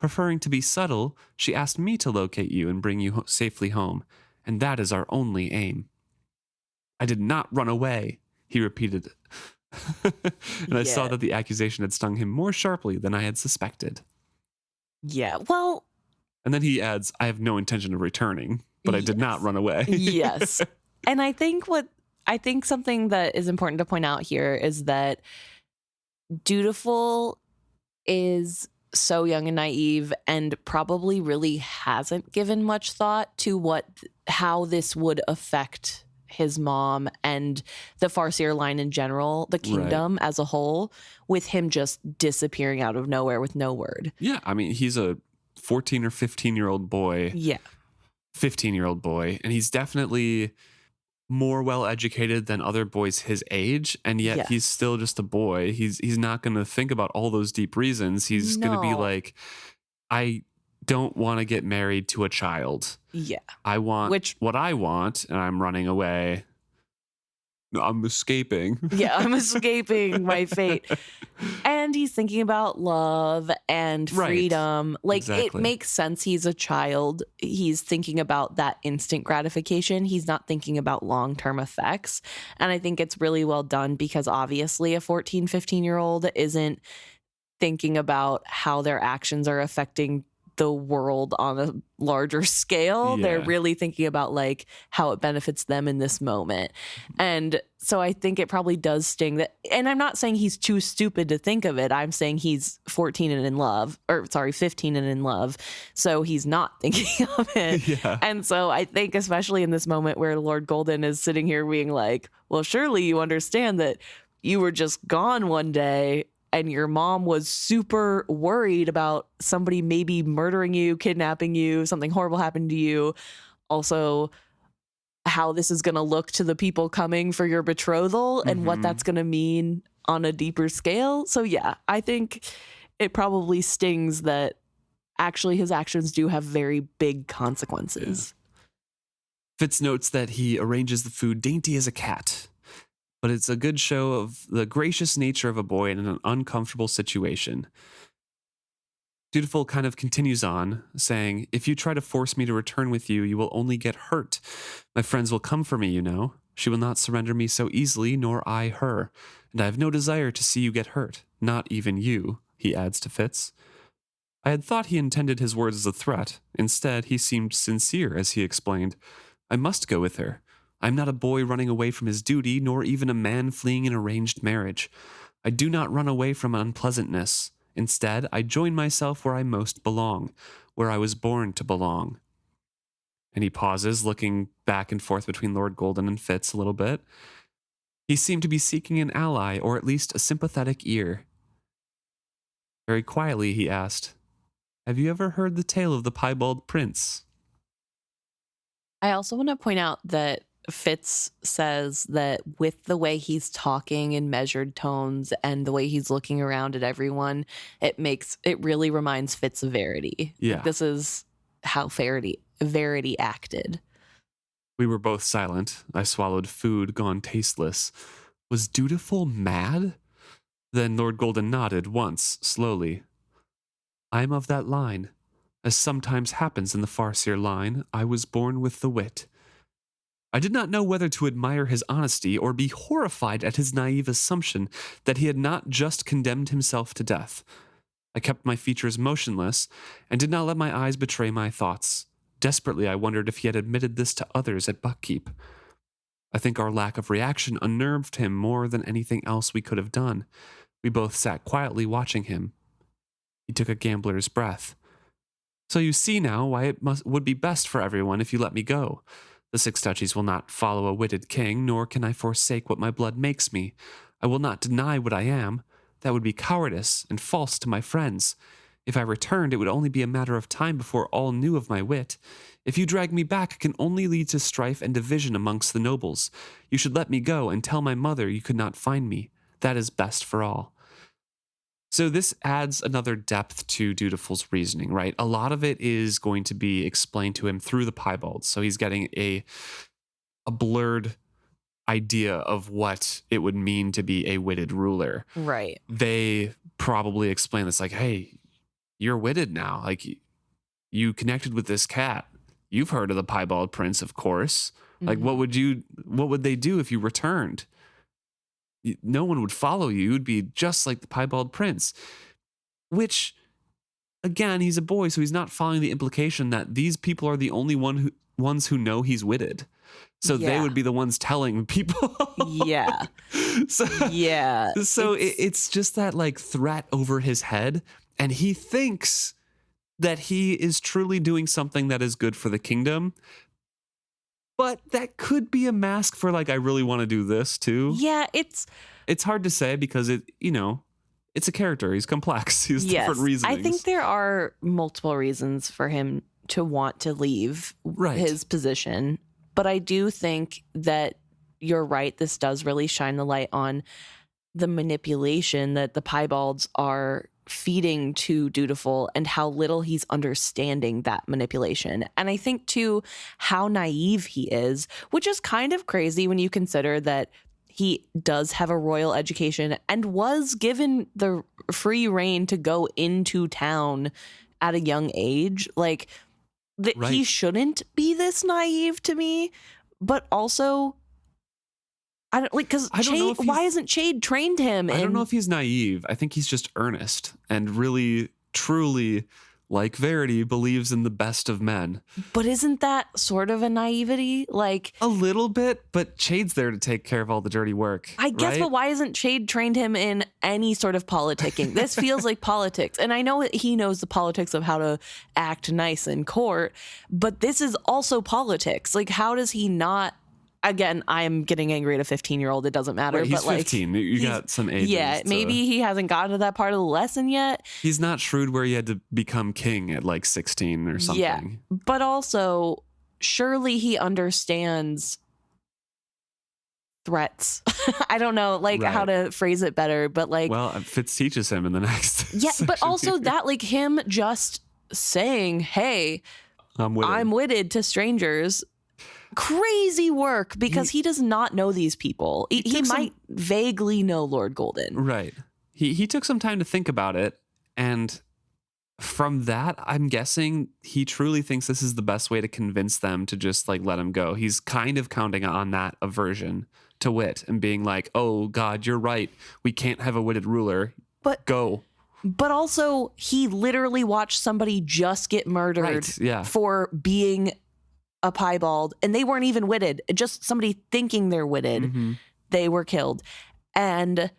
Preferring to be subtle, she asked me to locate you and bring you safely home. And that is our only aim. "I did not run away," he repeated. And I saw that the accusation had stung him more sharply than I had suspected. Yeah, well, And then he adds, I have no intention of returning, but I did not run away. Yes. And I think something that is important to point out here is that Dutiful is so young and naive and probably really hasn't given much thought to how this would affect his mom and the Farseer line in general, the kingdom as a whole, with him just disappearing out of nowhere with no word. Yeah, I mean, he's a 14 or 15-year-old boy. Yeah. 15-year-old boy, and he's definitely more well-educated than other boys his age, and yet he's still just a boy. He's not going to think about all those deep reasons. He's going to be like, I don't want to get married to a child. Yeah. I want what I want, and I'm running away. I'm escaping. Yeah, I'm escaping my fate. And he's thinking about love and freedom. It makes sense. He's a child. He's thinking about that instant gratification. He's not thinking about long-term effects. And I think it's really well done because obviously a 14, 15-year-old isn't thinking about how their actions are affecting the world on a larger scale. They're really thinking about how it benefits them in this moment. And so I think it probably does sting that. And I'm not saying he's too stupid to think of it. I'm saying he's 14 and in love, 15 and in love. So he's not thinking of it. Yeah. And so I think especially in this moment where Lord Golden is sitting here being like, well, surely you understand that you were just gone one day and your mom was super worried about somebody maybe murdering you, kidnapping you, something horrible happened to you. Also, how this is going to look to the people coming for your betrothal and what that's going to mean on a deeper scale. So yeah, I think it probably stings that actually his actions do have very big consequences. Yeah. Fitz notes that he arranges the food dainty as a cat, but it's a good show of the gracious nature of a boy in an uncomfortable situation. Dutiful kind of continues on, saying, if you try to force me to return with you, you will only get hurt. My friends will come for me, you know. She will not surrender me so easily, nor I her. And I have no desire to see you get hurt, not even you, he adds to Fitz. I had thought he intended his words as a threat. Instead, he seemed sincere as he explained, I must go with her. I am not a boy running away from his duty, nor even a man fleeing an arranged marriage. I do not run away from unpleasantness. Instead, I join myself where I most belong, where I was born to belong. And he pauses, looking back and forth between Lord Golden and Fitz a little bit. He seemed to be seeking an ally, or at least a sympathetic ear. Very quietly, he asked, have you ever heard the tale of the Piebald prince? I also want to point out that Fitz says that with the way he's talking in measured tones and the way he's looking around at everyone, it really reminds Fitz of Verity. Yeah. This is how Verity acted. We were both silent. I swallowed food gone tasteless. Was Dutiful mad? Then Lord Golden nodded once, slowly. I am of that line. As sometimes happens in the Farseer line, I was born with the wit. I did not know whether to admire his honesty or be horrified at his naive assumption that he had not just condemned himself to death. I kept my features motionless and did not let my eyes betray my thoughts. Desperately, I wondered if he had admitted this to others at Buckkeep. I think our lack of reaction unnerved him more than anything else we could have done. We both sat quietly watching him. He took a gambler's breath. So you see now why it would be best for everyone if you let me go. The Six Duchies will not follow a witted king, nor can I forsake what my blood makes me. I will not deny what I am. That would be cowardice and false to my friends. If I returned, it would only be a matter of time before all knew of my wit. If you drag me back, it can only lead to strife and division amongst the nobles. You should let me go and tell my mother you could not find me. That is best for all. So this adds another depth to Dutiful's reasoning, right? A lot of it is going to be explained to him through the Piebalds. So he's getting a blurred idea of what it would mean to be a witted ruler. Right. They probably explain this like, hey, you're witted now. Like, you connected with this cat. You've heard of the Piebald prince, of course. Like, what would they do if you returned? No one would follow you. You'd be just like the Piebald prince, which again, he's a boy, so he's not following the implication that these people are the only ones who know he's witted. So they would be the ones telling people. Yeah. So, yeah. So it's just that like threat over his head. And he thinks that he is truly doing something that is good for the kingdom. But that could be a mask for like, I really want to do this too. Yeah, it's hard to say because it's a character. He's complex. He has different reasonings. I think there are multiple reasons for him to want to leave his position. But I do think that you're right. This does really shine the light on the manipulation that the Piebalds are feeding to Dutiful and how little he's understanding that manipulation. And I think, too, how naive he is, which is kind of crazy when you consider that he does have a royal education and was given the free reign to go into town at a young age. Like, he shouldn't be this naive to me, but also I don't like because why hasn't Chade trained him? I don't know if he's naive. I think he's just earnest and really, truly, like Verity, believes in the best of men. But isn't that sort of a naivety? Like a little bit, but Chade's there to take care of all the dirty work. I guess, but why hasn't Chade trained him in any sort of politicking? This feels like politics. And I know he knows the politics of how to act nice in court, but this is also politics. Like, how does he not? Again, I'm getting angry at a 15-year-old. It doesn't matter. Right, he's but 15. You got some age. Yeah, maybe he hasn't gotten to that part of the lesson yet. He's not shrewd where he had to become king at like 16 or something. Yeah, but also, surely he understands threats. I don't know, how to phrase it better, but well, Fitz teaches him in the next. Yeah, but also here. That him just saying, "Hey, I'm witted to strangers." Crazy work because he does not know these people. He might vaguely know Lord Golden. Right. He took some time to think about it. And from that, I'm guessing he truly thinks this is the best way to convince them to just let him go. He's kind of counting on that aversion to wit and being like, oh, God, you're right. We can't have a witted ruler. But go. But also, he literally watched somebody just get murdered for being a piebald, and they weren't even witted. Just somebody thinking they're witted. Mm-hmm. They were killed. And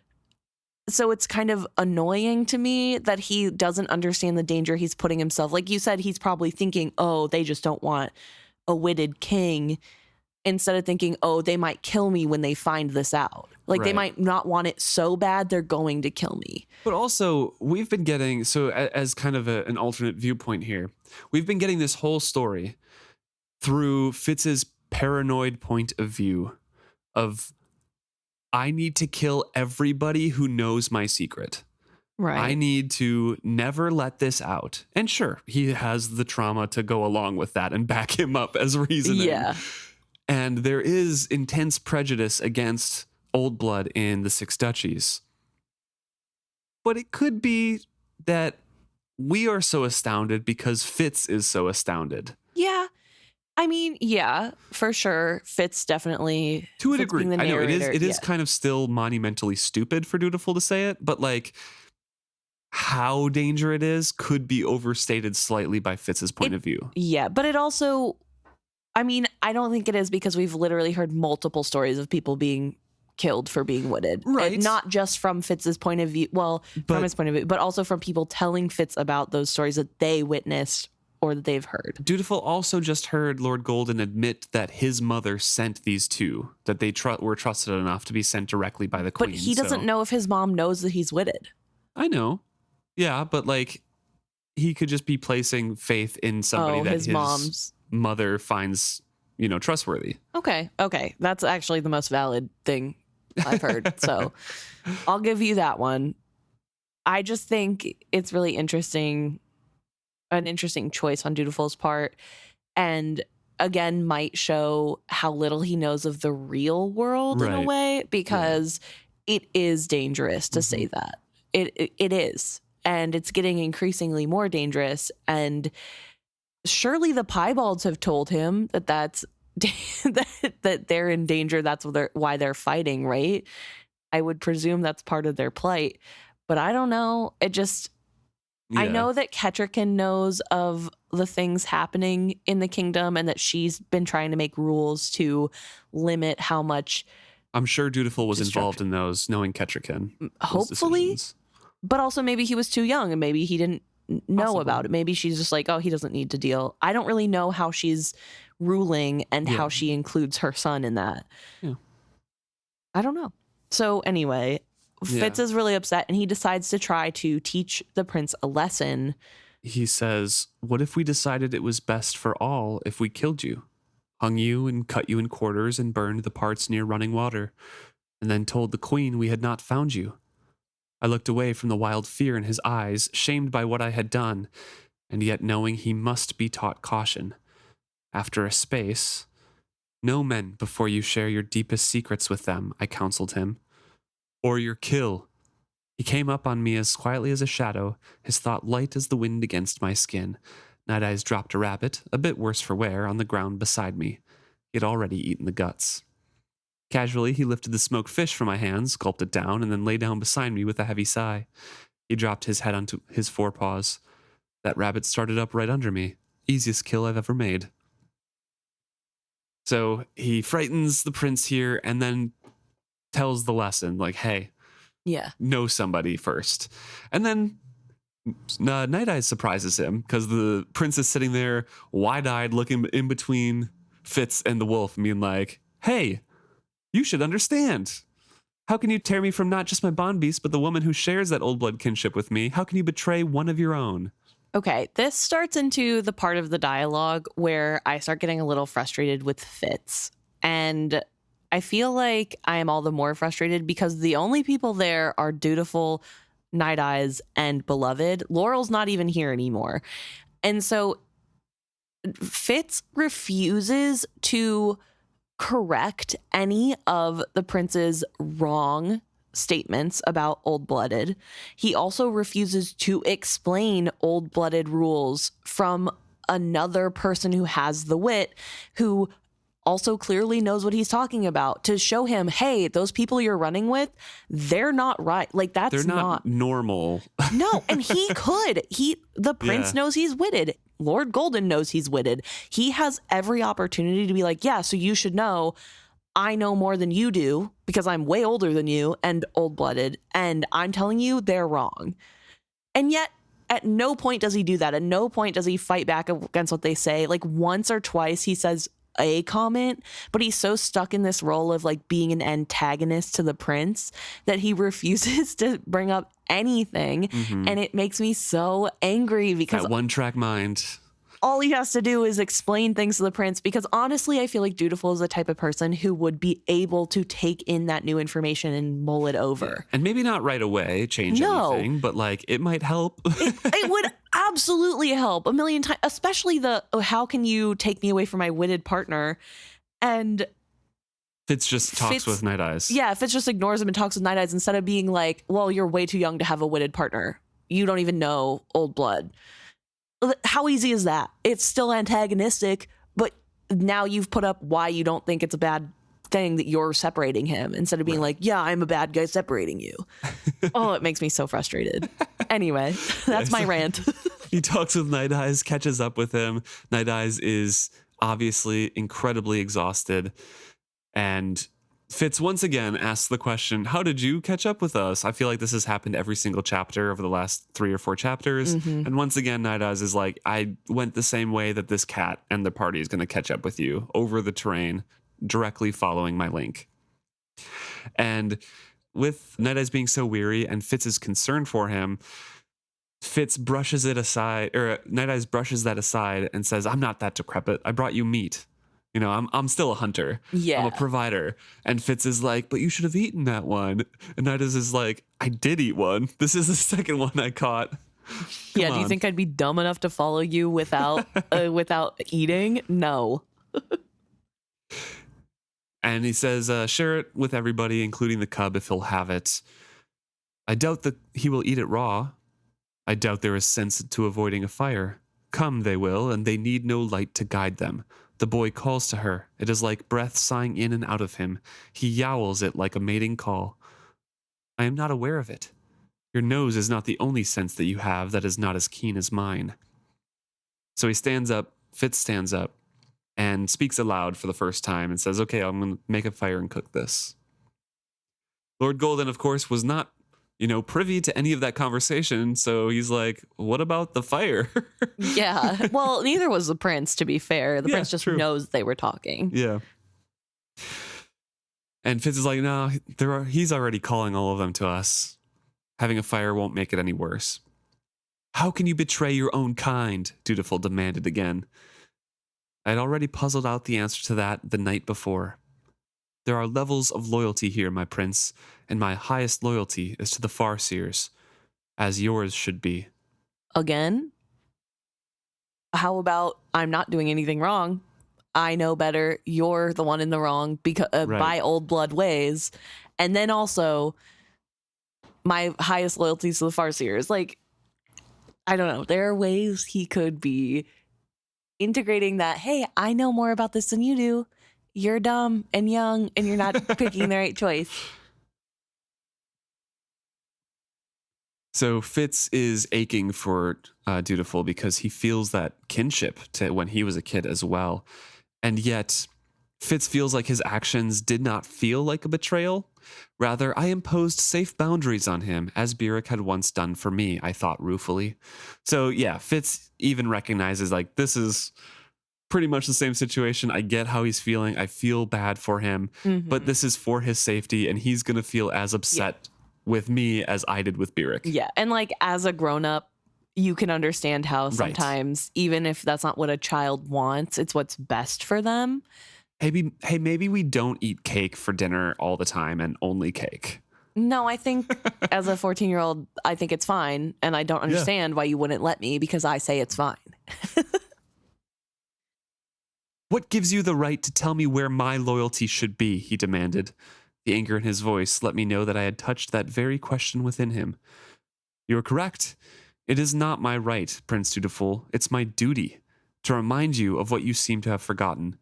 so it's kind of annoying to me that he doesn't understand the danger he's putting himself. Like you said, he's probably thinking, oh, they just don't want a witted king, instead of thinking, oh, they might kill me when they find this out. They might not want it so bad, they're going to kill me. But also, we've been getting, so as kind of an alternate viewpoint here, we've been getting this whole story through Fitz's paranoid point of view of, I need to kill everybody who knows my secret. Right. I need to never let this out. And sure, he has the trauma to go along with that and back him up as reasoning. Yeah. And there is intense prejudice against old blood in the Six Duchies. But it could be that we are so astounded because Fitz is so astounded. Yeah. I mean, yeah, for sure. Fitz definitely. To a degree. I know it is kind of still monumentally stupid for Dutiful to say it, but how dangerous it is could be overstated slightly by Fitz's point of view. Yeah, but it also, I mean, I don't think it is because we've literally heard multiple stories of people being killed for being witted. Right. And not just from Fitz's point of view, from his point of view, but also from people telling Fitz about those stories that they witnessed or that they've heard. Dutiful also just heard Lord Golden admit that his mother sent these two, that they were trusted enough to be sent directly by the queen. But he doesn't know if his mom knows that he's witted. I know. Yeah, but he could just be placing faith in somebody that his mom's mother finds, trustworthy. Okay. That's actually the most valid thing I've heard. So I'll give you that one. I just think it's really interesting. An interesting choice on Dutiful's part, and again might show how little he knows of the real world in a way, because it is dangerous to say that. It is, and it's getting increasingly more dangerous, and surely the Piebalds have told him that that's that they're in danger. That's why they're fighting, right? I would presume that's part of their plight, but I don't know. I Yeah. know that Kettricken knows of the things happening in the kingdom and that she's been trying to make rules to limit how much. I'm sure Dutiful was involved Destruction. in those, knowing Kettricken. Those Hopefully, decisions. but also maybe he was too young and maybe he didn't know Possible. about it. Maybe she's just like, oh, he doesn't need to deal. I don't really know how she's ruling and how she includes her son in that. Yeah. I don't know. So anyway, Fitz is really upset and he decides to try to teach the prince a lesson. He says, what if we decided it was best for all if we killed you? Hung you and cut you in quarters and burned the parts near running water, and then told the queen we had not found you. I looked away from the wild fear in his eyes, shamed by what I had done, and yet knowing he must be taught caution. After a space, know men before you share your deepest secrets with them, I counseled him. Or your kill. He came up on me as quietly as a shadow, his thought light as the wind against my skin. Night Eyes dropped a rabbit, a bit worse for wear, on the ground beside me. He had already eaten the guts. Casually, he lifted the smoked fish from my hands, gulped it down, and then lay down beside me with a heavy sigh. He dropped his head onto his forepaws. That rabbit started up right under me. Easiest kill I've ever made. So he frightens the prince here and then tells the lesson, like, hey, know somebody first. And then Night Eyes surprises him because the prince is sitting there wide-eyed looking in between Fitz and the wolf and being like, hey, you should understand. How can you tear me from not just my bond beast, but the woman who shares that old blood kinship with me? How can you betray one of your own? Okay, this starts into the part of the dialogue where I start getting a little frustrated with Fitz. And I feel like I am all the more frustrated because the only people there are Dutiful, Night Eyes, and Beloved. Laurel's not even here anymore. And so Fitz refuses to correct any of the prince's wrong statements about old-blooded. He also refuses to explain old-blooded rules from another person who has the wit, who also clearly knows what he's talking about, to show him, hey, those people you're running with, they're not right. Like, that's they're not normal. No, and he could. The prince knows he's witted. Lord Golden knows he's witted. He has every opportunity to be like, yeah, so you should know I know more than you do because I'm way older than you and old-blooded, and I'm telling you they're wrong. And yet, at no point does he do that. At no point does he fight back against what they say. Like, once or twice he says a comment, but he's so stuck in this role of like being an antagonist to the prince that he refuses to bring up anything. Mm-hmm. And it makes me so angry because that one-track mind. All he has to do is explain things to the prince, because honestly, I feel like Dutiful is the type of person who would be able to take in that new information and mull it over. Yeah. And maybe not right away change anything, but like it might help. It would absolutely help a million times, especially how can you take me away from my witted partner? And Fitz just talks with Night Eyes. Yeah, Fitz just ignores him and talks with Night Eyes instead of being like, well, you're way too young to have a witted partner. You don't even know old blood. How easy is that? It's still antagonistic, but now you've put up why you don't think it's a bad thing that you're separating him instead of being like, yeah, I'm a bad guy separating you. Oh, it makes me so frustrated. Anyway, that's my rant. He talks with Night Eyes, catches up with him. Night Eyes is obviously incredibly exhausted. And Fitz once again asks the question, how did you catch up with us? I feel like this has happened every single chapter over the last 3 or 4 chapters. Mm-hmm. And once again, Night Eyes is like, I went the same way that this cat and the party is going to catch up with you over the terrain, directly following my link. And with Night Eyes being so weary and Fitz's concern for him, Fitz brushes it aside, or Night Eyes brushes that aside and says, I'm not that decrepit. I brought you meat. You know, I'm still a hunter. Yeah. I'm a provider. And Fitz is like, but you should have eaten that one. And Night Eyes is like, I did eat one. This is the second one I caught. Do you think I'd be dumb enough to follow you without eating? No. And he says, share it with everybody, including the cub, if he'll have it. I doubt that he will eat it raw. I doubt there is sense to avoiding a fire. Come, they will, and they need no light to guide them. The boy calls to her. It is like breath sighing in and out of him. He yowls it like a mating call. I am not aware of it. Your nose is not the only sense that you have that is not as keen as mine. So he stands up, Fitz stands up, and speaks aloud for the first time and says, okay, I'm going to make a fire and cook this. Lord Golden, of course, was not, privy to any of that conversation. So he's like, what about the fire? Yeah. Well, neither was the prince, to be fair. The prince just knows they were talking. Yeah. And Fitz is like, no, he's already calling all of them to us. Having a fire won't make it any worse. How can you betray your own kind? Dutiful demanded again. I had already puzzled out the answer to that the night before. There are levels of loyalty here, my prince, and my highest loyalty is to the Farseers, as yours should be. Again? How about I'm not doing anything wrong? I know better. You're the one in the wrong because by old blood ways. And then also, my highest loyalty is to the Farseers. Like, I don't know. There are ways he could be integrating that, hey, I know more about this than you do. You're dumb and young and you're not picking the right choice. So Fitz is aching for Dutiful because he feels that kinship to when he was a kid as well. And yet Fitz feels like his actions did not feel like a betrayal. Rather, I imposed safe boundaries on him, as Beric had once done for me, I thought ruefully. So yeah, Fitz even recognizes like this is pretty much the same situation. I get how he's feeling. I feel bad for him, but this is for his safety, and he's going to feel as upset with me as I did with Beric. Yeah, and like as a grown-up, you can understand how sometimes, even if that's not what a child wants, it's what's best for them. Hey, maybe we don't eat cake for dinner all the time and only cake. No, I think as a 14-year-old, I think it's fine. And I don't understand why you wouldn't let me because I say it's fine. What gives you the right to tell me where my loyalty should be? He demanded. The anger in his voice let me know that I had touched that very question within him. You are correct. It is not my right, Prince Dutiful. It's my duty to remind you of what you seem to have forgotten.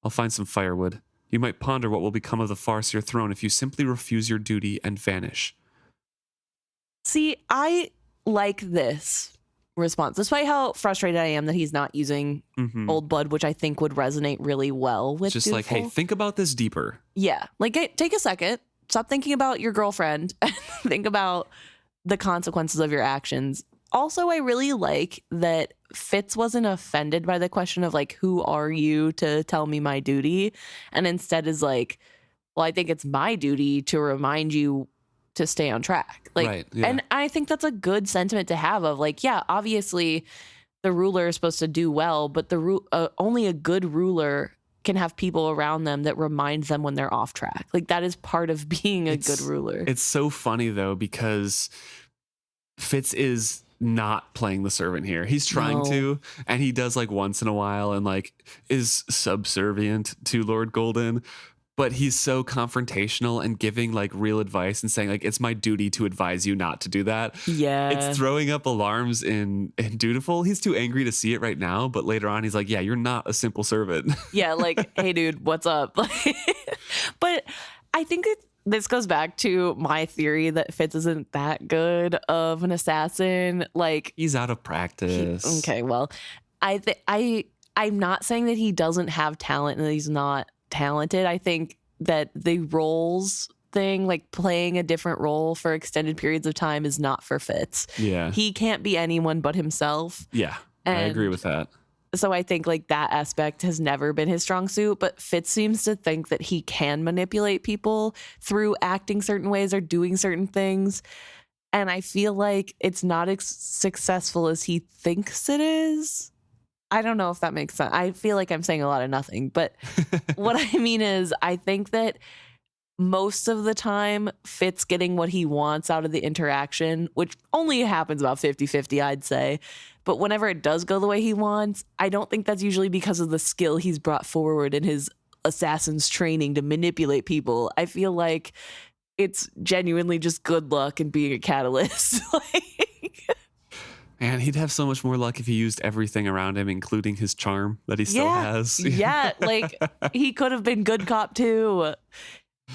I'll find some firewood. You might ponder what will become of the Farseer throne if you simply refuse your duty and vanish. See, I like this response, despite how frustrated I am that he's not using old blood, which I think would resonate really well with just Dutiful. Like, hey, think about this deeper. Yeah, like take a second, stop thinking about your girlfriend, and think about the consequences of your actions. Also, I really like that Fitz wasn't offended by the question of like, who are you to tell me my duty? And instead is like, well, I think it's my duty to remind you to stay on track. Like, and I think that's a good sentiment to have of like, yeah, obviously the ruler is supposed to do well, but only a good ruler can have people around them that remind them when they're off track. Like that is part of being a good ruler. It's so funny though, because Fitz is not playing the servant here. He's trying to, and he does like once in a while and like is subservient to Lord Golden, but he's so confrontational and giving like real advice and saying like, it's my duty to advise you not to do that. Yeah. It's throwing up alarms in Dutiful. He's too angry to see it right now, but later on he's like, yeah, you're not a simple servant. Yeah. Like, hey dude, what's up? But I think this goes back to my theory that Fitz isn't that good of an assassin. Like he's out of practice. Okay, well, I'm not saying that he doesn't have talent and that he's not talented. I think that the roles thing, like playing a different role for extended periods of time, is not for Fitz. Yeah, he can't be anyone but himself. Yeah, I agree with that. So I think like that aspect has never been his strong suit, but Fitz seems to think that he can manipulate people through acting certain ways or doing certain things. And I feel like it's not as successful as he thinks it is. I don't know if that makes sense. I feel like I'm saying a lot of nothing, but what I mean is I think that most of the time Fitz getting what he wants out of the interaction, which only happens about 50-50, I'd say. But whenever it does go the way he wants, I don't think that's usually because of the skill he's brought forward in his assassin's training to manipulate people. I feel like it's genuinely just good luck and being a catalyst. Man, he'd have so much more luck if he used everything around him, including his charm that he still has. Yeah, like he could have been good cop too.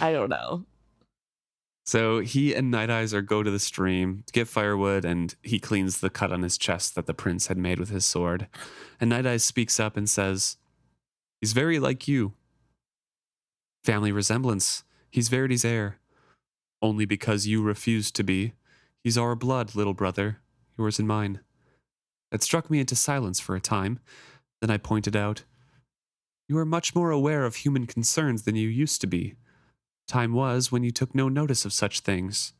I don't know. So he and Night Eyes go to the stream to get firewood, and he cleans the cut on his chest that the prince had made with his sword. And Night Eyes speaks up and says, "He's very like you. Family resemblance. He's Verity's heir. Only because you refused to be. He's our blood, little brother, yours and mine." It struck me into silence for a time. Then I pointed out, "You are much more aware of human concerns than you used to be. Time was when you took no notice of such things."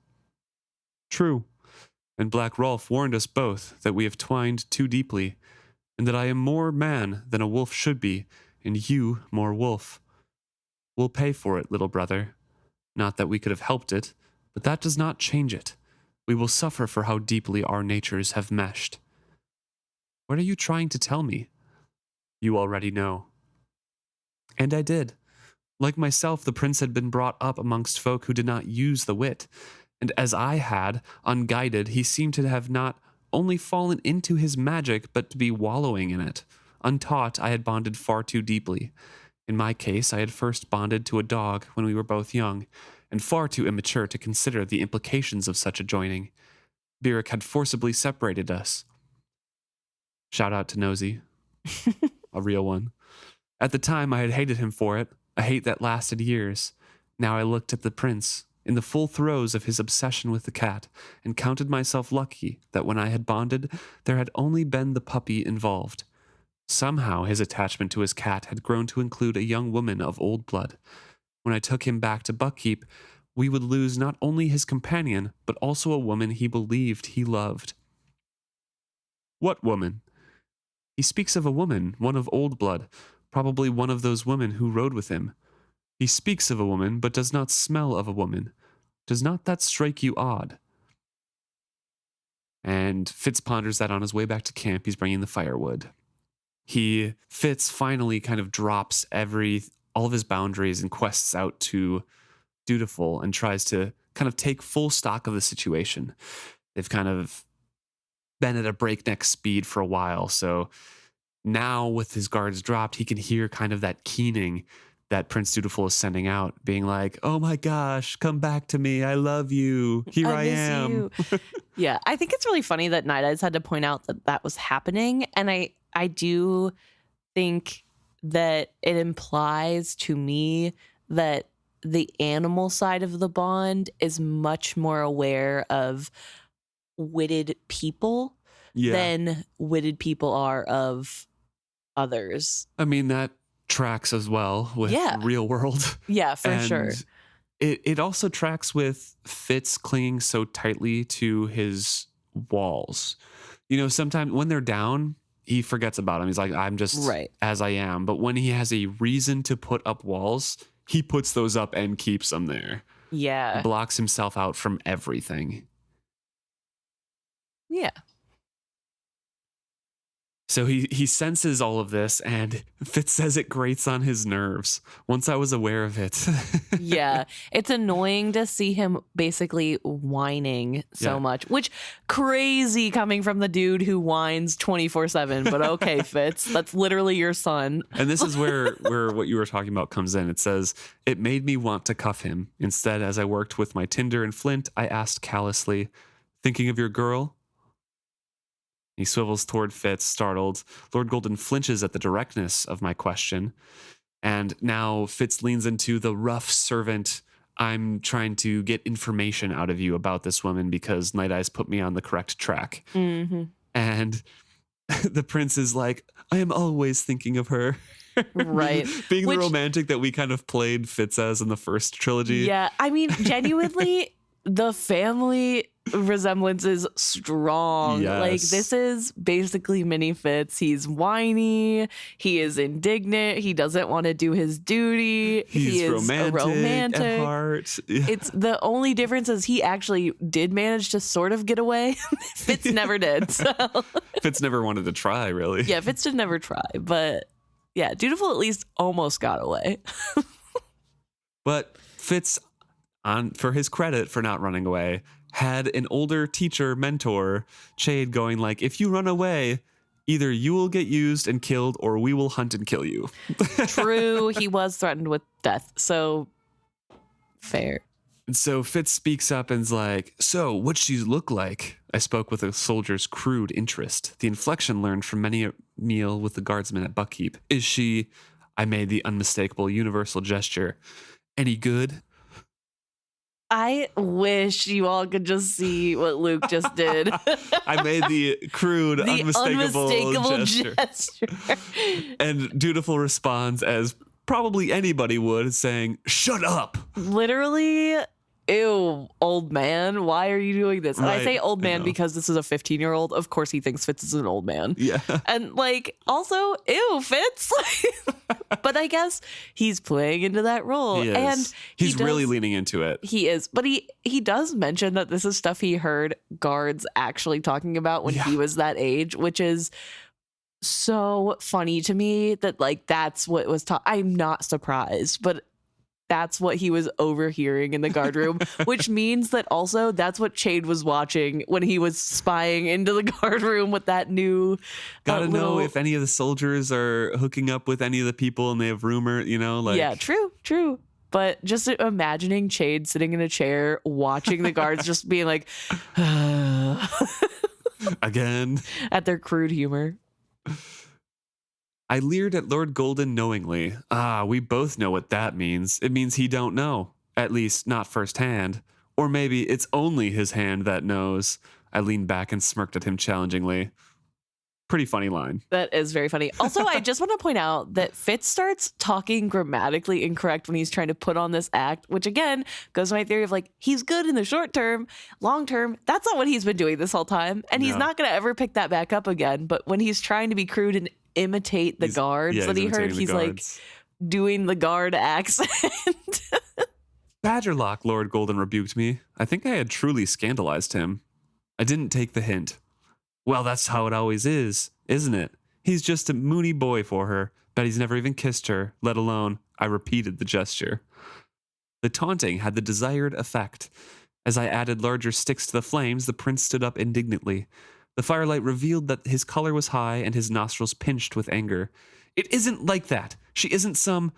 "True. And Black Rolf warned us both that we have twined too deeply, and that I am more man than a wolf should be, and you more wolf. We'll pay for it, little brother. Not that we could have helped it, but that does not change it. We will suffer for how deeply our natures have meshed." "What are you trying to tell me?" "You already know." And I did. Like myself, the prince had been brought up amongst folk who did not use the wit, and as I had, unguided, he seemed to have not only fallen into his magic, but to be wallowing in it. Untaught, I had bonded far too deeply. In my case, I had first bonded to a dog when we were both young, and far too immature to consider the implications of such a joining. Byrrc had forcibly separated us. Shout out to Nosy. A real one. At the time, I had hated him for it, a hate that lasted years. Now I looked at the prince, in the full throes of his obsession with the cat, and counted myself lucky that when I had bonded, there had only been the puppy involved. Somehow his attachment to his cat had grown to include a young woman of old blood. When I took him back to Buckkeep, we would lose not only his companion, but also a woman he believed he loved. "What woman?" "He speaks of a woman, one of old blood, probably one of those women who rode with him. He speaks of a woman, but does not smell of a woman. Does not that strike you odd?" And Fitz ponders that on his way back to camp. He's bringing the firewood. Fitz finally kind of drops all of his boundaries and quests out to Dutiful and tries to kind of take full stock of the situation. They've kind of been at a breakneck speed for a while, so now with his guards dropped, he can hear kind of that keening that Prince Dutiful is sending out, being like, "Oh my gosh, come back to me. I love you. Here I am." You. Yeah, I think it's really funny that Night Eyes had to point out that that was happening. And I do think that it implies to me that the animal side of the bond is much more aware of witted people than witted people are of others. I mean, that tracks as well with real world. Yeah, for sure. It also tracks with Fitz clinging so tightly to his walls. You know, sometimes when they're down, he forgets about them. He's like, "I'm just as I am." But when he has a reason to put up walls, he puts those up and keeps them there. Yeah. Blocks himself out from everything. Yeah. So he senses all of this, and Fitz says it grates on his nerves. Once I was aware of it. Yeah. It's annoying to see him basically whining so much, which crazy coming from the dude who whines 24/7. But okay, Fitz, that's literally your son. And this is where what you were talking about comes in. It says, "It made me want to cuff him. Instead, as I worked with my tinder and flint, I asked callously, 'Thinking of your girl?'" He swivels toward Fitz, startled. Lord Golden flinches at the directness of my question. And now Fitz leans into the rough servant. "I'm trying to get information out of you about this woman because Night Eyes put me on the correct track." Mm-hmm. And the prince is like, "I am always thinking of her." Right. Being the romantic that we kind of played Fitz as in the first trilogy. Yeah. I mean, genuinely, the family resemblance is strong. Yes. Like, this is basically mini Fitz. He's whiny, he is indignant, he doesn't want to do his duty, he is romantic at heart. It's the only difference is he actually did manage to sort of get away. Fitz never did. So Fitz never wanted to try, really. yeah, Fitz did never try, but yeah, Dutiful at least almost got away. But Fitz, for his credit for not running away, had an older teacher mentor, Chade, going like, "If you run away, either you will get used and killed or we will hunt and kill you." True, he was threatened with death, so fair. And so Fitz speaks up and's like, so what'd she look like? I spoke with a soldier's crude interest, the inflection learned from many a meal with the guardsmen at Buckkeep. Is she, I made the unmistakable universal gesture, any good? I wish you all could just see what Luke just did. I made the crude, The unmistakable gesture. And Dutiful responds as probably anybody would, saying, shut up. Literally, ew, old man, why are you doing this? And I Right, say old I man know. because this is a 15-year-old. Of course he thinks Fitz is an old man. Yeah. And like, also, ew, Fitz. But I guess he's playing into that role. He is. And He's really leaning into it. He is. But he does mention that this is stuff he heard guards actually talking about when he was that age, which is so funny to me that like that's what was taught. I'm not surprised, but that's what he was overhearing in the guard room, which means that also that's what Chade was watching when he was spying into the guard room with that new. Gotta know if any of the soldiers are hooking up with any of the people and they have rumor, like. Yeah, true. But just imagining Chade sitting in a chair watching the guards just being like, Again. at their crude humor. I leered at Lord Golden knowingly. We both know what that means. It means he don't know. At least, not firsthand. Or maybe it's only his hand that knows. I leaned back and smirked at him challengingly. Pretty funny line. That is very funny. Also, I just want to point out that Fitz starts talking grammatically incorrect when he's trying to put on this act, which again goes to my theory of like, he's good in the short term, long term. That's not what he's been doing this whole time. And he's not going to ever pick that back up again. But when he's trying to be crude and imitate the guards that he heard, he's like doing the guard accent. Badgerlock, Lord Golden rebuked me. I think I had truly scandalized him. I didn't take the hint. Well, that's how it always is, isn't it? He's just a moony boy for her. Bet he's never even kissed her, let alone, I repeated the gesture. The taunting had the desired effect. As I added larger sticks to the flames, the prince stood up indignantly. The firelight revealed that his color was high and his nostrils pinched with anger. It isn't like that. She isn't some...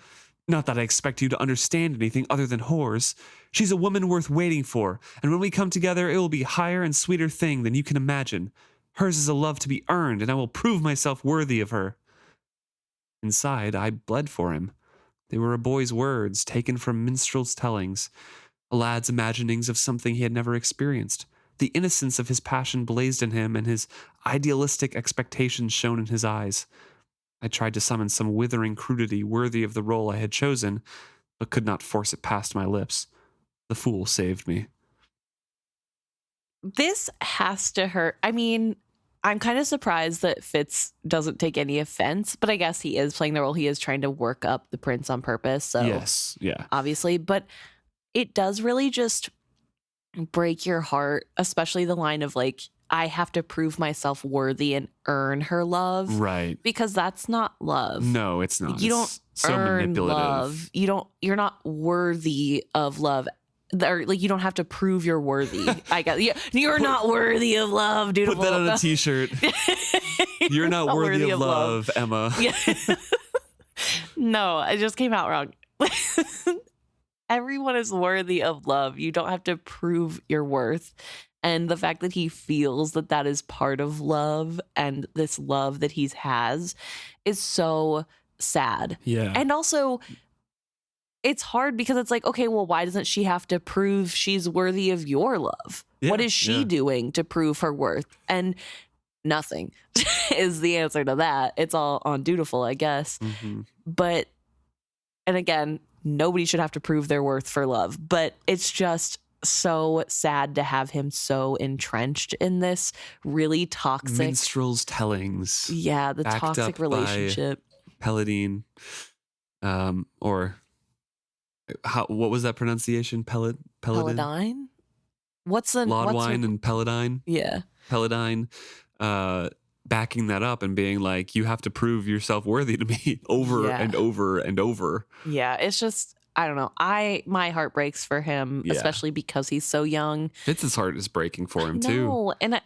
Not that I expect you to understand anything other than whores. She's a woman worth waiting for, and when we come together, it will be a higher and sweeter thing than you can imagine. Hers is a love to be earned, and I will prove myself worthy of her. Inside, I bled for him. They were a boy's words, taken from minstrel's tellings, a lad's imaginings of something he had never experienced. The innocence of his passion blazed in him, and his idealistic expectations shone in his eyes. I tried to summon some withering crudity worthy of the role I had chosen, but could not force it past my lips. The fool saved me. This has to hurt. I mean, I'm kind of surprised that Fitz doesn't take any offense, but I guess he is playing the role. He is trying to work up the prince on purpose. So yes, yeah. Obviously, but it does really just break your heart, especially the line of like, I have to prove myself worthy and earn her love. Right. Because that's not love. No, it's not. You It's don't so earn manipulative. love. You're not worthy of love. Or like you don't have to prove you're worthy. You're not worthy of love, dude. Put that on a t-shirt. You're not worthy of love, Emma. Yeah. No, it just came out wrong. Everyone is worthy of love. You don't have to prove your worth. And the fact that he feels that that is part of love and this love that he has is so sad. Yeah. And also, it's hard because it's like, okay, well, why doesn't she have to prove she's worthy of your love? Yeah, What is she doing to prove her worth? And nothing is the answer to that. It's all on Dutiful, I guess. Mm-hmm. But, and again, nobody should have to prove their worth for love. But it's just so sad to have him so entrenched in this really toxic minstrel's tellings. Yeah, the backed toxic up by relationship. Paladine, or what was that pronunciation? Paladin? Paladine? What's the Lodwine and Paladine? Yeah. Paladine backing that up and being like, you have to prove yourself worthy to me over and over and over. Yeah, it's just, I don't know. My heart breaks for him, especially because he's so young. Fitz's heart is breaking for him too. No, and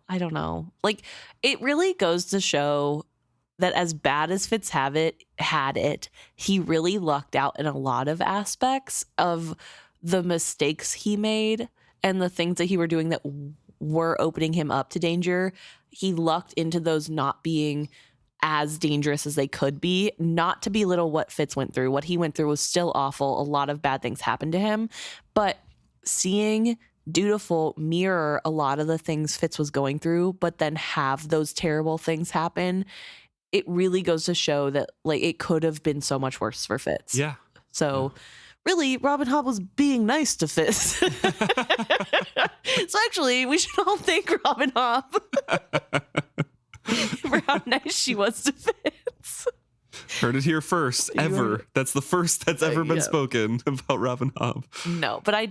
I don't know. Like, it really goes to show that as bad as Fitz had it, he really lucked out in a lot of aspects of the mistakes he made and the things that he were doing that were opening him up to danger, he lucked into those not being as dangerous as they could be. Not to belittle what Fitz went through. What he went through was still awful. A lot of bad things happened to him. But seeing Dutiful mirror a lot of the things Fitz was going through, but then have those terrible things happen, it really goes to show that like it could have been so much worse for Fitz. Yeah. So really, Robin Hobb was being nice to Fitz. So actually, we should all thank Robin Hobb for how nice she was to Fitz. Heard it here first, ever. That's the first that's ever been spoken about Robin Hobb. No, but I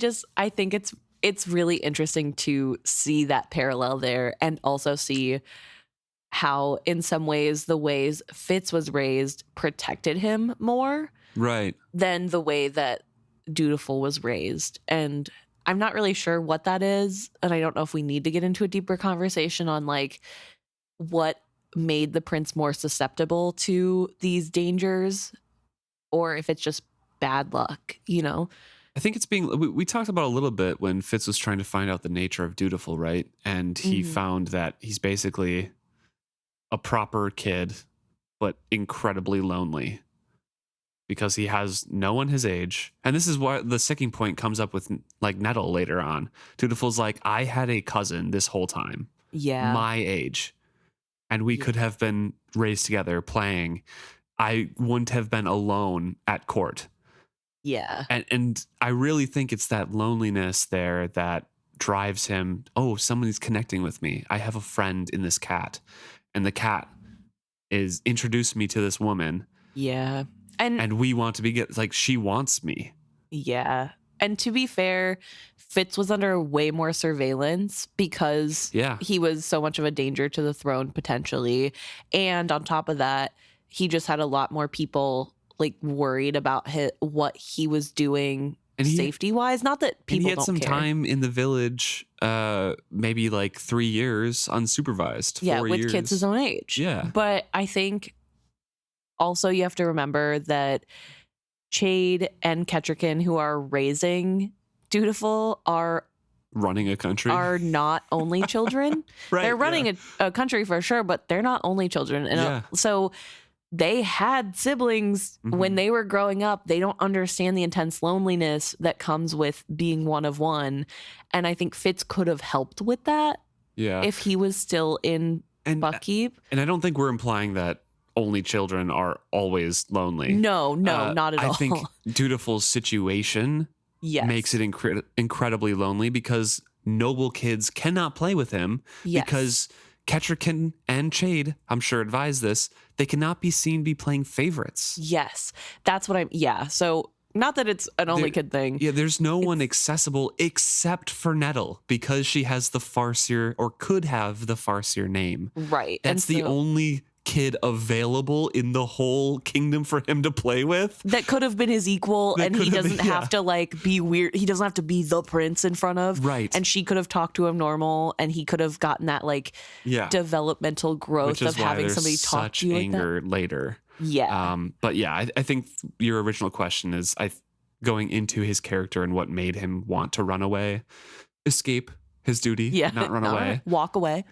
think it's really interesting to see that parallel there, and also see how in some ways the ways Fitz was raised protected him more Right. than the way that Dutiful was raised. And I'm not really sure what that is, and I don't know if we need to get into a deeper conversation on like what made the prince more susceptible to these dangers, or if it's just bad luck, you know? I think it's we talked about a little bit when Fitz was trying to find out the nature of Dutiful, right? And he found that he's basically a proper kid, but incredibly lonely because he has no one his age. And this is why the sticking point comes up with like Nettle later on. Dutiful's like, I had a cousin this whole time, my age, and we could have been raised together playing. I wouldn't have been alone at court. Yeah. And I really think it's that loneliness there that drives him. Oh, somebody's connecting with me. I have a friend in this cat. And the cat is introduced me to this woman. Yeah. And we want to be like, she wants me. Yeah. And to be fair, Fitz was under way more surveillance because he was so much of a danger to the throne potentially. And on top of that, he just had a lot more people like worried about what he was doing safety wise. Not that people he had some time in the village, maybe like 3 years unsupervised. Yeah, 4 with years. kids his own age. Yeah. But I think also you have to remember that Chade and Kettricken, who are raising Dutiful, are running a country, are not only children. Right, they're running a country for sure, but they're not only children. And so they had siblings when they were growing up. They don't understand the intense loneliness that comes with being one of one. And I think Fitz could have helped with that if he was still in Buckkeep. And I don't think we're implying that only children are always lonely. No, not at all. I think Dutiful's situation makes it incredibly lonely because noble kids cannot play with him because Kettricken and Chade, I'm sure, advise this. They cannot be seen be playing favorites. Yes, that's what so not that it's an only kid thing. Yeah, there's no one accessible except for Nettle because she has the Farseer, or could have the Farseer name. Right. That's the only kid available in the whole kingdom for him to play with. That could have been his equal, and he doesn't have to like be weird. He doesn't have to be the prince in front of. Right. And she could have talked to him normal, and he could have gotten that like developmental growth of having somebody talk to you anger like that. Later. Yeah. But yeah, I think your original question is going into his character and what made him want to run away, escape his duty, not run away, walk away.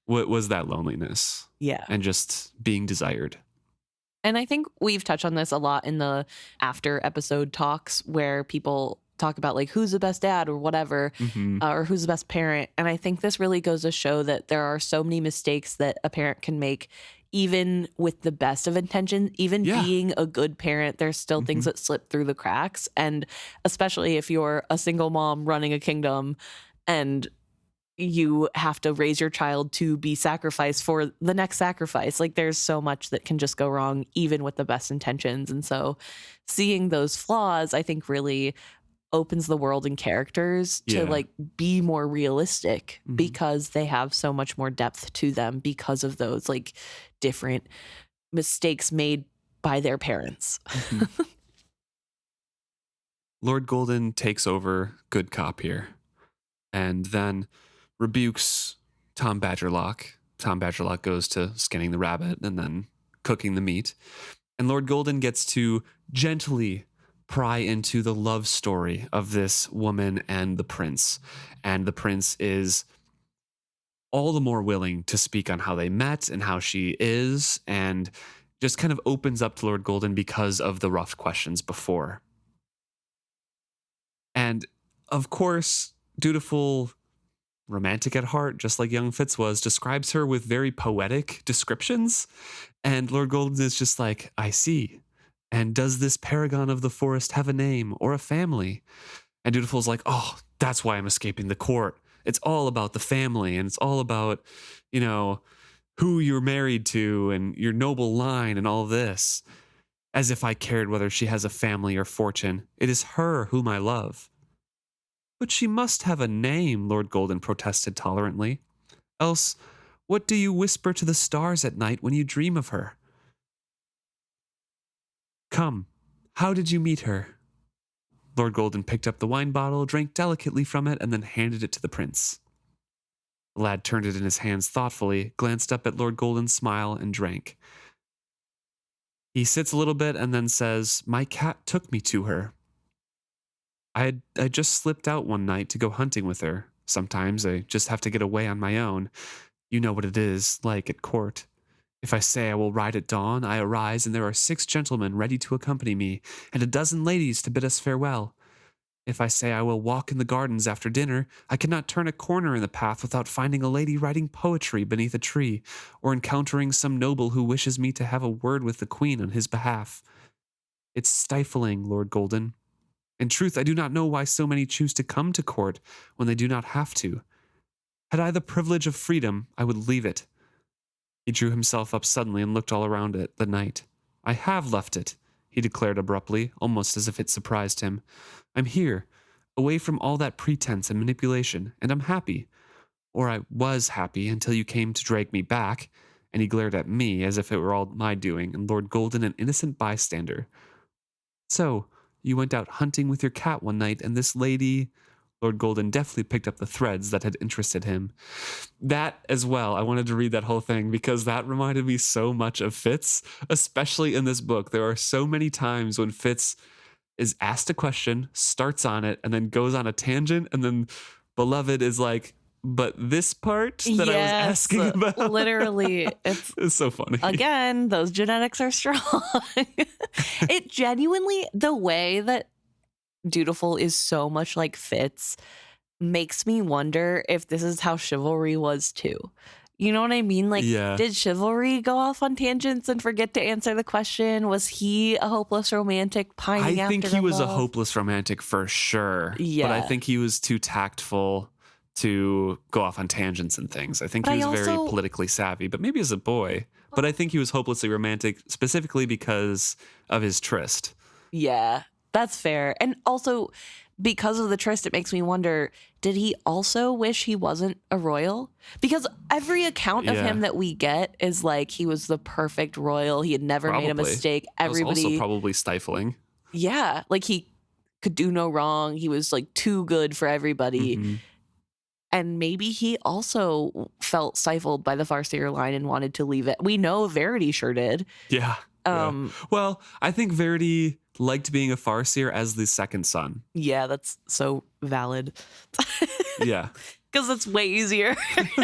What was that loneliness? Yeah. And just being desired. And I think we've touched on this a lot in the after episode talks where people talk about like who's the best dad or whatever, or who's the best parent. And I think this really goes to show that there are so many mistakes that a parent can make, even with the best of intentions, even being a good parent, there's still things that slip through the cracks. And especially if you're a single mom running a kingdom and you have to raise your child to be sacrificed for the next sacrifice. Like there's so much that can just go wrong, even with the best intentions. And so seeing those flaws, I think really opens the world and characters to like be more realistic because they have so much more depth to them because of those like different mistakes made by their parents. Lord Golden takes over good cop here and then rebukes Tom Badgerlock. Tom Badgerlock goes to skinning the rabbit and then cooking the meat. And Lord Golden gets to gently pry into the love story of this woman and the prince. And the prince is all the more willing to speak on how they met and how she is, and just kind of opens up to Lord Golden because of the rough questions before. And of course, Dutiful, romantic at heart, just like young Fitz was, describes her with very poetic descriptions. And Lord Golden is just like, I see. And does this paragon of the forest have a name or a family? And Dutiful's like, oh, that's why I'm escaping the court. It's all about the family, and it's all about, who you're married to and your noble line and all this. As if I cared whether she has a family or fortune. It is her whom I love. But she must have a name, Lord Golden protested tolerantly. Else, what do you whisper to the stars at night when you dream of her? Come, how did you meet her? Lord Golden picked up the wine bottle, drank delicately from it, and then handed it to the prince. The lad turned it in his hands thoughtfully, glanced up at Lord Golden's smile, and drank. He sits a little bit and then says, My cat took me to her. I just slipped out one night to go hunting with her. Sometimes I just have to get away on my own. You know what it is, like at court. If I say I will ride at dawn, I arise, and there are 6 gentlemen ready to accompany me, and a dozen ladies to bid us farewell. If I say I will walk in the gardens after dinner, I cannot turn a corner in the path without finding a lady writing poetry beneath a tree, or encountering some noble who wishes me to have a word with the queen on his behalf. It's stifling, Lord Golden. In truth, I do not know why so many choose to come to court when they do not have to. Had I the privilege of freedom, I would leave it. He drew himself up suddenly and looked all around it, the night. I have left it, he declared abruptly, almost as if it surprised him. I'm here, away from all that pretense and manipulation, and I'm happy. Or I was happy until you came to drag me back, and he glared at me as if it were all my doing, and Lord Golden an innocent bystander. So, you went out hunting with your cat one night, and this lady... Lord Golden deftly picked up the threads that had interested him. That as well, I wanted to read that whole thing because that reminded me so much of Fitz, especially in this book. There are so many times when Fitz is asked a question, starts on it, and then goes on a tangent, and then Beloved is like, but this part that I was asking about. Literally. It's so funny. Again, those genetics are strong. It genuinely, the way that Dutiful is so much like Fitz makes me wonder if this is how chivalry was too. You know what I mean? Like, Did chivalry go off on tangents and forget to answer the question? Was he a hopeless romantic pining after I think he was love? a hopeless romantic for sure. Yeah. But I think he was too tactful to go off on tangents and things. I think he was very politically savvy, but maybe as a boy. But I think he was hopelessly romantic specifically because of his tryst. Yeah. That's fair. And also, because of the tryst, it makes me wonder, did he also wish he wasn't a royal? Because every account of him that we get is like he was the perfect royal. He had never made a mistake. Everybody... That was also probably stifling. Yeah. Like he could do no wrong. He was like too good for everybody. Mm-hmm. And maybe he also felt stifled by the Farseer line and wanted to leave it. We know Verity sure did. Yeah. Well, I think Verity liked being a Farseer as the second son. Yeah, that's so valid. Yeah. Because it's way easier.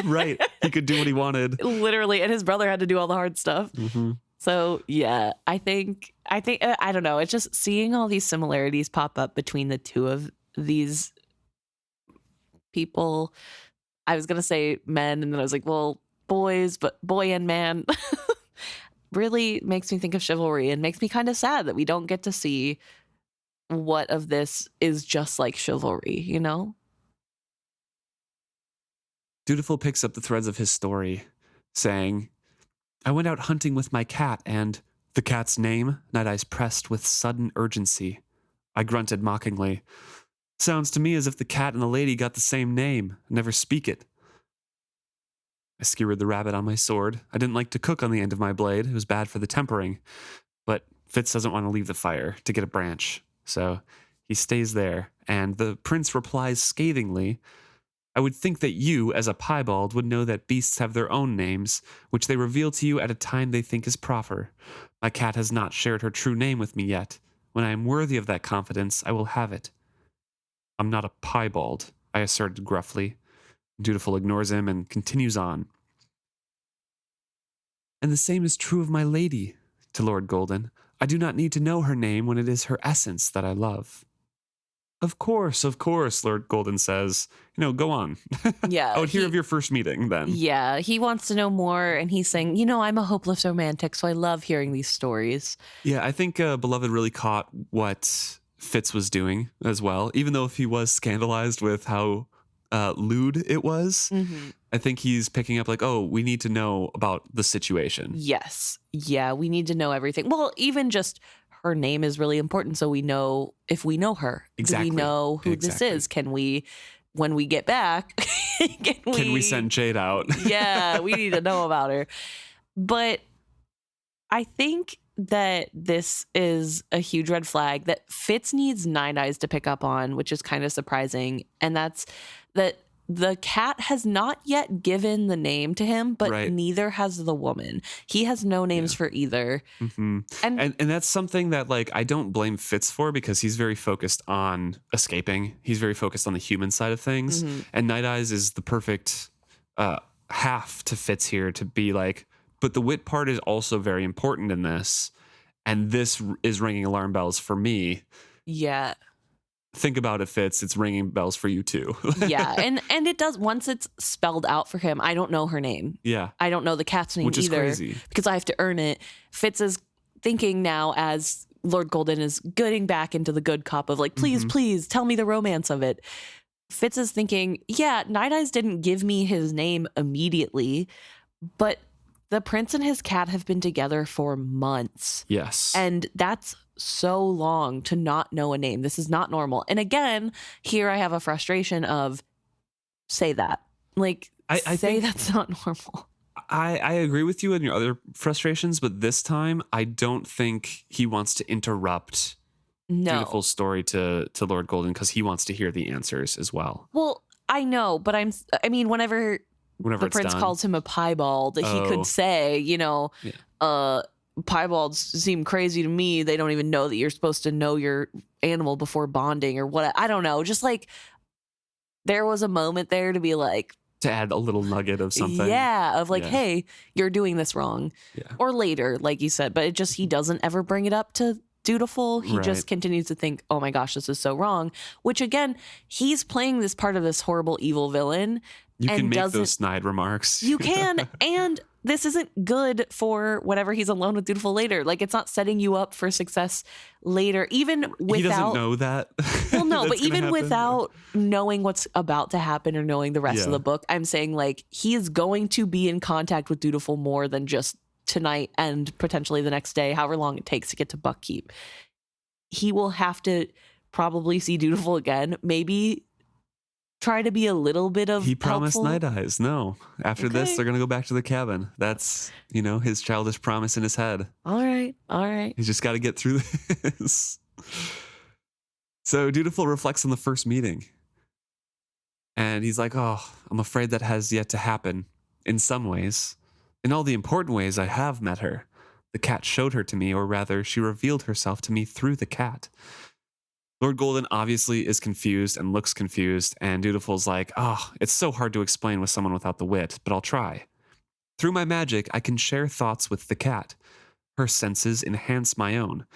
Right. He could do what he wanted. Literally. And his brother had to do all the hard stuff. Mm-hmm. So, yeah, I think, I don't know. It's just seeing all these similarities pop up between the two of these people. I was going to say men, and then I was like, well, boys, but boy and man. Really makes me think of chivalry and makes me kind of sad that we don't get to see what of this is just like chivalry, you know? Dutiful picks up the threads of his story, saying, I went out hunting with my cat, and the cat's name, Night Eyes pressed with sudden urgency. I grunted mockingly. Sounds to me as if the cat and the lady got the same name, never speak it. I skewered the rabbit on my sword. I didn't like to cook on the end of my blade. It was bad for the tempering. But Fitz doesn't want to leave the fire to get a branch. So he stays there, and the prince replies scathingly, I would think that you, as a piebald, would know that beasts have their own names, which they reveal to you at a time they think is proper. My cat has not shared her true name with me yet. When I am worthy of that confidence, I will have it. I'm not a piebald, I asserted gruffly. Dutiful ignores him and continues on. And the same is true of my lady, to Lord Golden. I do not need to know her name when it is her essence that I love. Of course, Lord Golden says. Go on. Yeah. I would hear of your first meeting then. Yeah, he wants to know more, and he's saying, I'm a hopeless romantic, so I love hearing these stories. Yeah, I think Beloved really caught what Fitz was doing as well, even though if he was scandalized with how lewd it was. Mm-hmm. I think he's picking up like, oh, we need to know about the situation. Yes. Yeah, we need to know everything. Well, even just her name is really important, so we know if we know her. Exactly. Do we know who this is? Can we, when we get back, can we send Jade out? Yeah, we need to know about her. But I think that this is a huge red flag that Fitz needs Nine Eyes to pick up on, which is kind of surprising. And that's that the cat has not yet given the name to him, but neither has the woman. He has no names for either. Mm-hmm. And that's something that I don't blame Fitz for, because he's very focused on escaping. He's very focused on the human side of things. Mm-hmm. And Night Eyes is the perfect half to Fitz here to be like, but the wit part is also very important in this. And this is ringing alarm bells for me. Yeah. Think about it, Fitz. It's ringing bells for you too. Yeah, and it does. Once it's spelled out for him, I don't know her name. Yeah, I don't know the cat's name which is either, crazy because I have to earn it. Fitz is thinking now as Lord Golden is getting back into the good cop of please, please tell me the romance of it. Fitz is thinking, yeah, Night Eyes didn't give me his name immediately, but the prince and his cat have been together for months. Yes, and that's so long to not know a name. This is not normal. And again, here I have a frustration of say that. I think that's not normal. I agree with you in your other frustrations, but this time I don't think he wants to interrupt Dutiful's story to Lord Golden, because he wants to hear the answers as well. Well, I know, but whenever the prince calls him a piebald, he could say, Piebalds seem crazy to me. They don't even know that you're supposed to know your animal before bonding or what. I don't know. Just there was a moment there to be to add a little nugget of something. Yeah. Of hey, you're doing this wrong. Yeah. Or later, like you said, but he doesn't ever bring it up to Dutiful. He just continues to think, oh my gosh, this is so wrong. Which again, he's playing this part of this horrible evil villain. You can make those snide remarks. You can. And this isn't good for whenever he's alone with Dutiful later. It's not setting you up for success later, even without... He doesn't know that. Well, no, but even without knowing what's about to happen or knowing the rest of the book, I'm saying he is going to be in contact with Dutiful more than just tonight and potentially the next day, however long it takes to get to Buckkeep. He will have to probably see Dutiful again, maybe try to be a little bit of He promised helpful. Night Eyes. No. After this, they're going to go back to the cabin. That's, his childish promise in his head. All right. He's just got to get through this. So Dutiful reflects on the first meeting. And he's like, oh, I'm afraid that has yet to happen in some ways. In all the important ways, I have met her. The cat showed her to me, or rather, she revealed herself to me through the cat. Lord Golden obviously is confused and looks confused, and Dutiful's like, oh, it's so hard to explain with someone without the wit, but I'll try. Through my magic, I can share thoughts with the cat. Her senses enhance my own.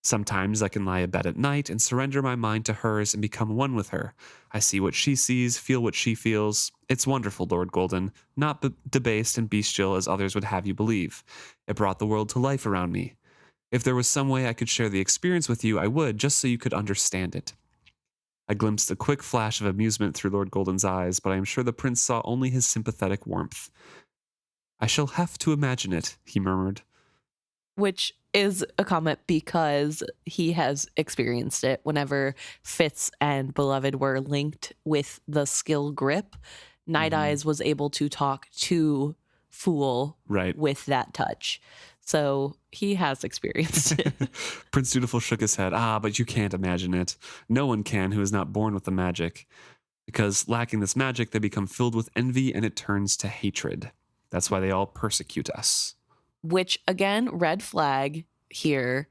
Sometimes I can lie abed at night and surrender my mind to hers and become one with her. I see what she sees, feel what she feels. It's wonderful, Lord Golden, not debased and bestial as others would have you believe. It brought the world to life around me. If there was some way I could share the experience with you, I would, just so you could understand it. I glimpsed a quick flash of amusement through Lord Golden's eyes, but I am sure the prince saw only his sympathetic warmth. I shall have to imagine it, he murmured. Which is a comment because he has experienced it whenever Fitz and Beloved were linked with the skill grip. Night Eyes was able to talk to Fool with that touch. So he has experienced it. Prince Dutiful shook his head. But you can't imagine it. No one can who is not born with the magic. Because lacking this magic, they become filled with envy and it turns to hatred. That's why they all persecute us. Which, again, red flag here.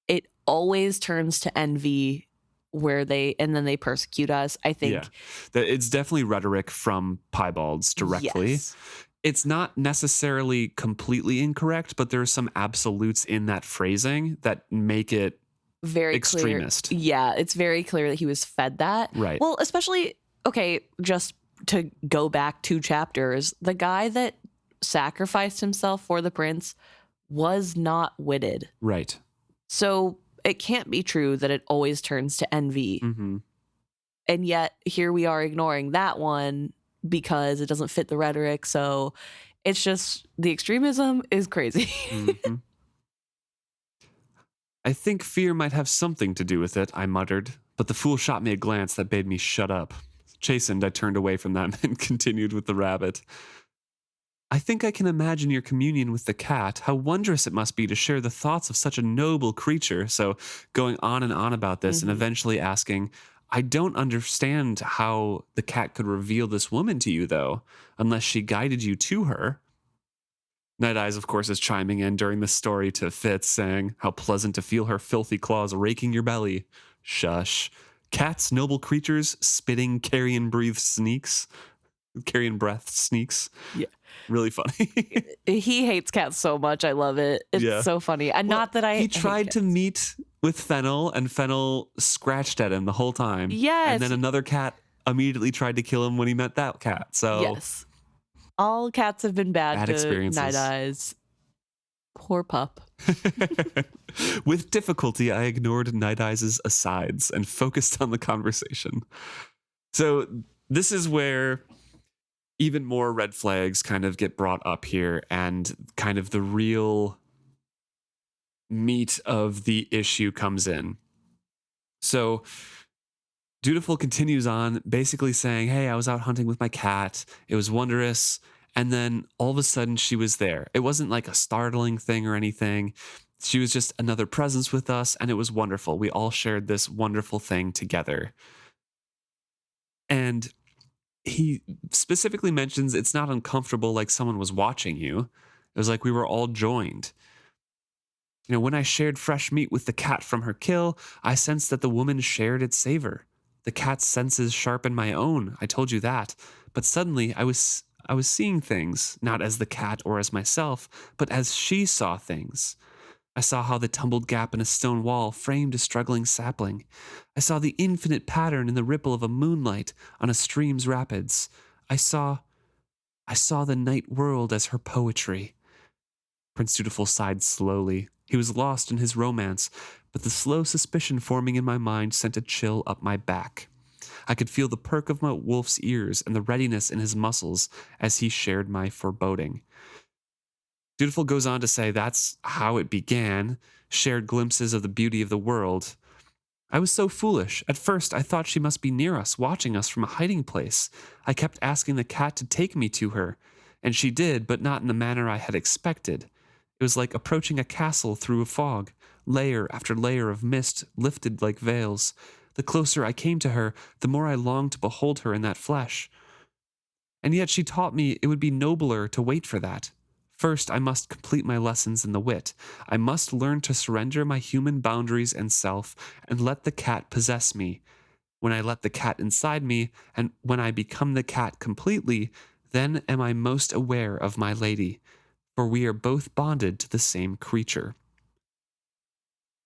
It always turns to envy and then they persecute us. I think. Yeah. It's definitely rhetoric from Piebalds directly. Yes. It's not necessarily completely incorrect, but there are some absolutes in that phrasing that make it very extremist. Clear. Yeah, it's very clear that he was fed that. Right. Well, especially, okay, just to go back 2 chapters, the guy that sacrificed himself for the prince was not witted. Right. So it can't be true that it always turns to envy. Mm-hmm. And yet here we are ignoring that one because it doesn't fit the rhetoric. So it's just the extremism is crazy. Mm-hmm. I think fear might have something to do with it, I muttered, but the fool shot me a glance that bade me shut up. Chastened, I turned away from them and continued with the rabbit. I think I can imagine your communion with the cat, how wondrous it must be to share the thoughts of such a noble creature. So going on and on about this and eventually asking, I don't understand how the cat could reveal this woman to you, though, unless she guided you to her. Night Eyes, of course, is chiming in during the story to Fitz, saying, how pleasant to feel her filthy claws raking your belly. Shush. Cats, noble creatures, spitting carrion breath sneaks. Yeah. Really funny. He hates cats so much. I love it. It's so funny. And not that He tried to meet with Fennel, and Fennel scratched at him the whole time. Yes. And then another cat immediately tried to kill him when he met that cat. So yes. All cats have been bad to experiences. Night Eyes. Poor pup. With difficulty, I ignored Night Eyes' asides and focused on the conversation. So this is where even more red flags kind of get brought up here, and kind of the real meat of the issue comes in. So Dutiful continues on, basically saying, hey, I was out hunting with my cat. It was wondrous. And then all of a sudden she was there. It wasn't like a startling thing or anything. She was just another presence with us, and it was wonderful. We all shared this wonderful thing together. And he specifically mentions it's not uncomfortable like someone was watching you. It was like we were all joined. You know, when I shared fresh meat with the cat from her kill, I sensed that the woman shared its savor. The cat's senses sharpened my own, I told you that. But suddenly I was seeing things, not as the cat or as myself, but as she saw things. I saw how the tumbled gap in a stone wall framed a struggling sapling. I saw the infinite pattern in the ripple of a moonlight on a stream's rapids. I saw the night world as her poetry. Prince Dutiful sighed slowly. He was lost in his romance, but the slow suspicion forming in my mind sent a chill up my back. I could feel the perk of my wolf's ears and the readiness in his muscles as he shared my foreboding. Dutiful goes on to say that's how it began, shared glimpses of the beauty of the world. I was so foolish. At first, I thought she must be near us, watching us from a hiding place. I kept asking the cat to take me to her, and she did, but not in the manner I had expected. It was like approaching a castle through a fog, layer after layer of mist lifted like veils. The closer I came to her, the more I longed to behold her in that flesh. And yet she taught me it would be nobler to wait for that. First, I must complete my lessons in the wit. I must learn to surrender my human boundaries and self and let the cat possess me. When I let the cat inside me, and when I become the cat completely, then am I most aware of my lady, for we are both bonded to the same creature.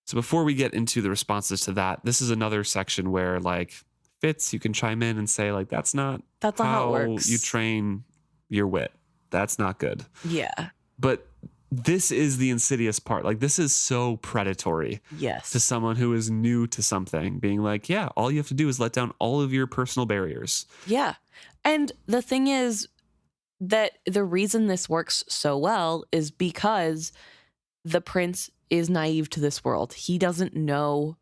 So before we get into the responses to that, this is another section where, like, Fitz, you can chime in and say, like, that's not how it works. You train your wit. That's not good. Yeah. But this is the insidious part. Like, this is so predatory. Yes. To someone who is new to something, being like, yeah, all you have to do is let down all of your personal barriers. Yeah. And the thing is that the reason this works so well is because the prince is naive to this world. He doesn't know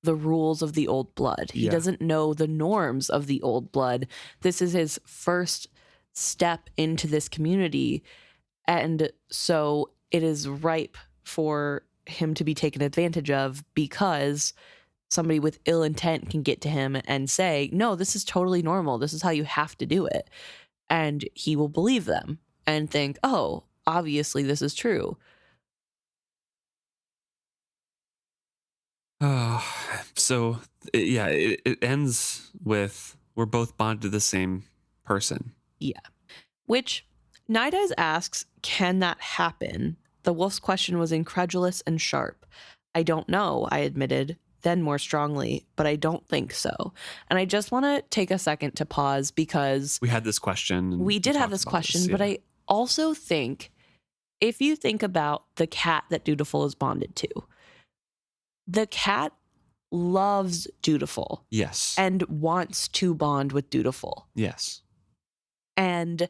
the rules of the old blood. He doesn't know the norms of the old blood. This is his first step into this community. And so it is ripe for him to be taken advantage of because somebody with ill intent can get to him and say, no, this is totally normal. This is how you have to do it. And he will believe them and think, oh, obviously this is true. So, it ends with we're both bonded to the same person. Yeah. Which Night Eyes asks, can that happen? The wolf's question was incredulous and sharp. I don't know, I admitted, then more strongly, but I don't think so. And I just want to take a second to pause because We had this question. we did have this question, but I also think if you think about the cat that Dutiful is bonded to, the cat loves Dutiful. Yes. And wants to bond with Dutiful. Yes. And